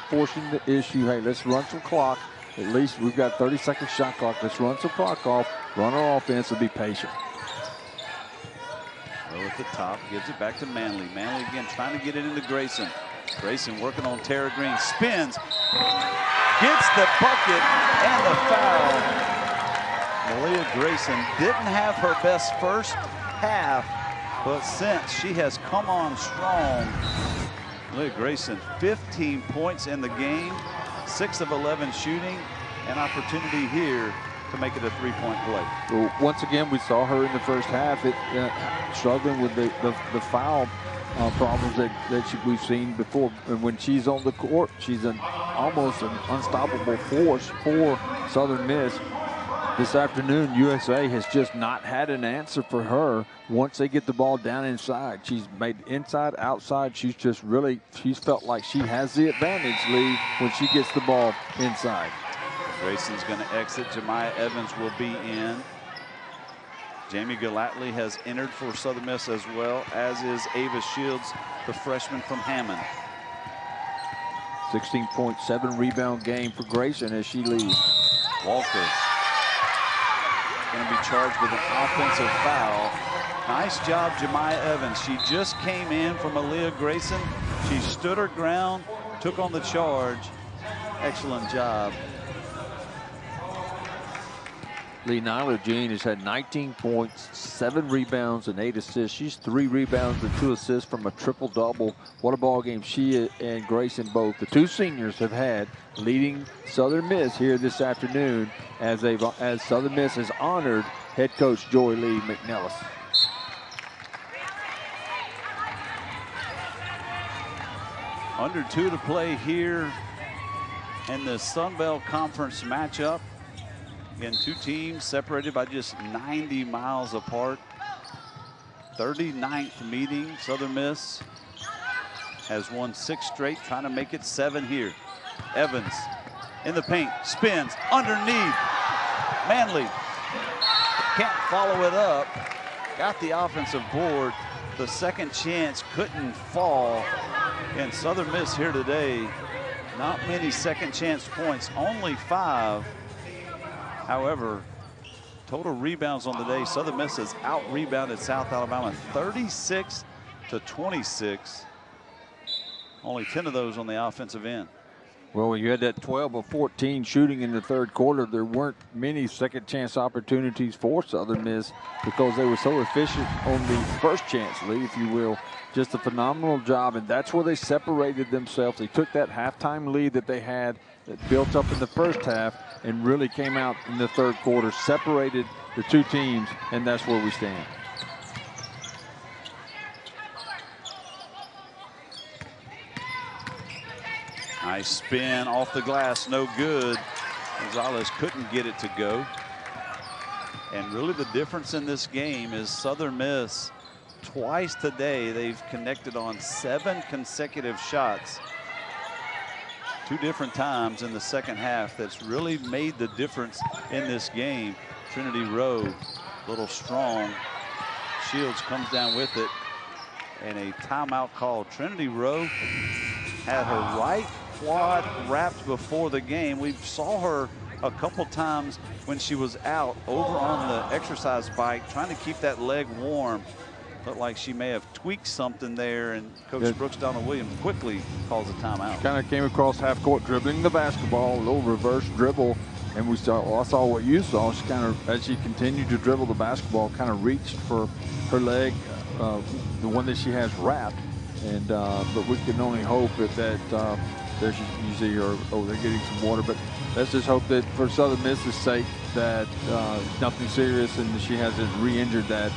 forcing the issue. Hey, let's run some clock. At least we've got 30-second shot clock. Let's run some clock off, run our offense, and be patient. Rowe at the top, gives it back to Manley. Manley again trying to get it into Grayson. Grayson working on Tara Green. Spins. Gets the bucket and the foul. Malia Grayson didn't have her best first half, but since she has come on strong, Malia Grayson, 15 points in the game, 6 of 11 shooting, an opportunity here to make it a 3-point play. Well, once again, we saw her in the first half struggling with the foul problems that we've seen before. And when she's on the court, she's almost an unstoppable force for Southern Miss. This afternoon, USA has just not had an answer for her once they get the ball down inside. She's made inside, outside. She's felt like she has the advantage, Lee, when she gets the ball inside. Grayson's going to exit. Jemiah Evans will be in. Jamie Gallatley has entered for Southern Miss as well, as is Ava Shields, the freshman from Hammond. 16.7 rebound game for Grayson as she leads. Walker going to be charged with an offensive foul. Nice job, 𝗀𝗻𝗄 Evans. She just came in from Aaliyah Grayson. She stood her ground, took on the charge. Excellent job. Lee Nyler Jean has had 19 points, 7 rebounds, and 8 assists. She's 3 rebounds and 2 assists from a triple-double. What a ball game she and Grayson both, the two seniors, have had, leading Southern Miss here this afternoon as Southern Miss has honored head coach Joy Lee McNellis. Under 2 to play here in the Sun Belt Conference matchup. Again, two teams separated by just 90 miles apart. 39th meeting. Southern Miss has won 6 straight, trying to make it 7 here. Evans in the paint, spins underneath. Manley can't follow it up. Got the offensive board. The second chance couldn't fall. And Southern Miss here today, not many second chance points, only 5. However, total rebounds on the day, Southern Miss has out-rebounded South Alabama 36 to 26. Only 10 of those on the offensive end. Well, when you had that 12 of 14 shooting in the third quarter, there weren't many second chance opportunities for Southern Miss because they were so efficient on the first chance, Lee, if you will. Just a phenomenal job, and that's where they separated themselves. They took that halftime lead that they had that built up in the first half and really came out in the third quarter, separated the two teams, and that's where we stand. Nice spin off the glass, no good. Gonzalez couldn't get it to go. And really the difference in this game is Southern Miss, twice today, they've connected on 7 consecutive shots. 2 different times in the second half that's really made the difference in this game. Trinity Rowe, a little strong. Shields comes down with it. And a timeout called. Trinity Rowe had her right quad wrapped before the game. We saw her a couple times when she was out over on the exercise bike trying to keep that leg warm. Looked like she may have tweaked something there, and Coach Brooks Donald Williams quickly calls a timeout. Kind of came across half court dribbling the basketball, a little reverse dribble, and I saw what you saw. She kind of, as she continued to dribble the basketball, kind of reached for her leg, the one that she has wrapped, and but we can only hope that there's, you see her, oh, they're getting some water, but let's just hope that for Southern Miss's sake that nothing serious and she hasn't re-injured that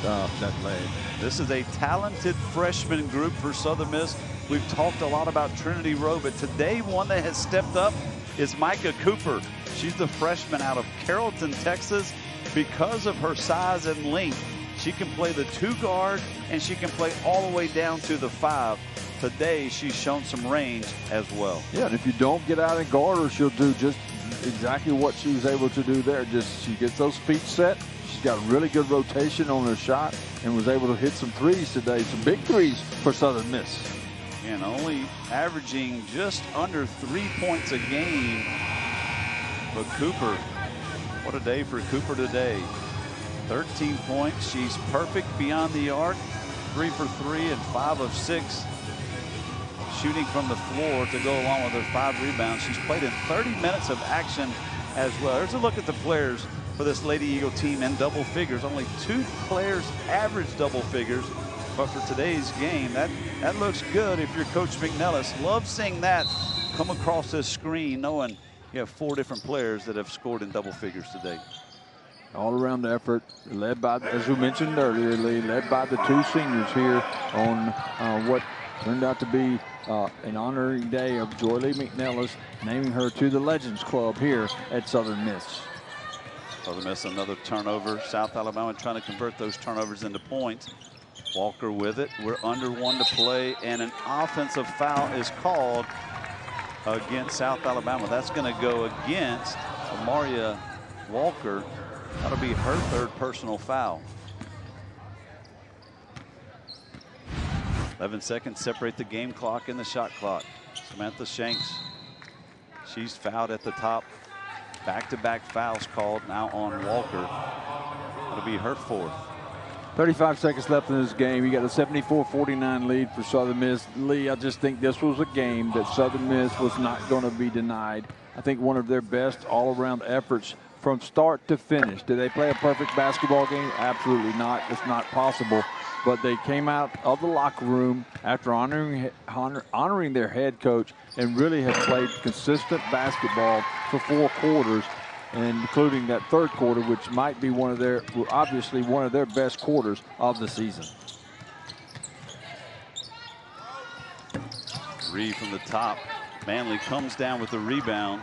leg. This is a talented freshman group for Southern Miss. We've talked a lot about Trinity Rowe, but today one that has stepped up is Micah Cooper. She's the freshman out of Carrollton, Texas. Because of her size and length, she can play the 2 guard and she can play all the way down to the 5. Today, she's shown some range as well. Yeah, and if you don't get out and guard her, she'll do just exactly what she was able to do there. Just she gets those feet set. She's got really good rotation on her shot and was able to hit some threes today, some big threes for Southern Miss. And only averaging just under 3 points a game. But Cooper, what a day for Cooper today. 13 points. She's perfect beyond the arc. 3 for 3 and 5 of 6. Shooting from the floor to go along with her 5 rebounds. She's played in 30 minutes of action as well. There's a look at the players for this Lady Eagle team in double figures. Only 2 players average double figures. But for today's game, that looks good if you're Coach McNellis. Love seeing that come across this screen, knowing you have 4 different players that have scored in double figures today. All-around effort, led by, as we mentioned earlier, Lee, led by the 2 seniors here on what turned out to be an honoring day of Joy Lee McNellis, naming her to the Legends Club here at Southern Miss. Southern Miss, another turnover. South Alabama trying to convert those turnovers into points. Walker with it. We're under 1 to play, and an offensive foul is called against South Alabama. That's going to go against Amaria Walker. That'll be her 3rd personal foul. 11 seconds separate the game clock and the shot clock. Samantha Shanks, she's fouled at the top. Back-to-back fouls called now on Walker. That'll be her 4th. 35 seconds left in this game. You got a 74-49 lead for Southern Miss. Lee, I just think this was a game that Southern Miss was not going to be denied. I think one of their best all-around efforts from start to finish. Did they play a perfect basketball game? Absolutely not. It's not possible. But they came out of the locker room after honoring their head coach and really have played consistent basketball for 4 quarters, including that third quarter, which might be obviously one of their best quarters of the season. Reed from the top. Manley comes down with the rebound.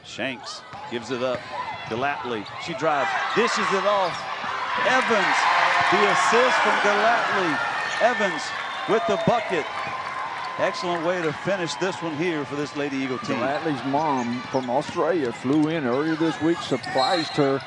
Shanks gives it up. 𝗿𝗏𝗱𝘆. She drives, dishes it off. Evans, the assist from 𝗿𝗏𝗱𝘆. Evans with the bucket. Excellent way to finish this one here for this Lady Eagle team. 𝗿𝗏𝗱𝘆's mom from Australia flew in earlier this week, surprised her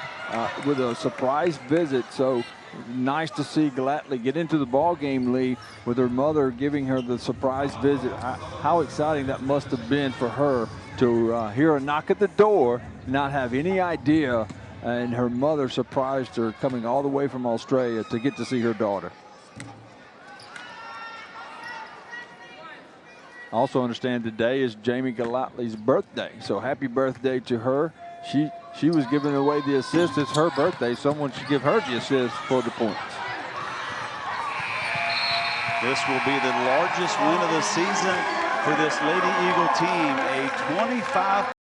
with a surprise visit. So nice to see 𝗿𝗏𝗱𝘆 get into the ball game, Lee, with her mother giving her the surprise visit. How exciting that must have been for her to hear a knock at the door, not have any idea, and her mother surprised her coming all the way from Australia to get to see her daughter. Also understand today is Jamie 𝗿𝗏𝗱𝘆's birthday, so happy birthday to her. She was giving away the assist. It's her birthday. Someone should give her the assist for the points. This will be the largest win of the season for this Lady Eagle team, a 25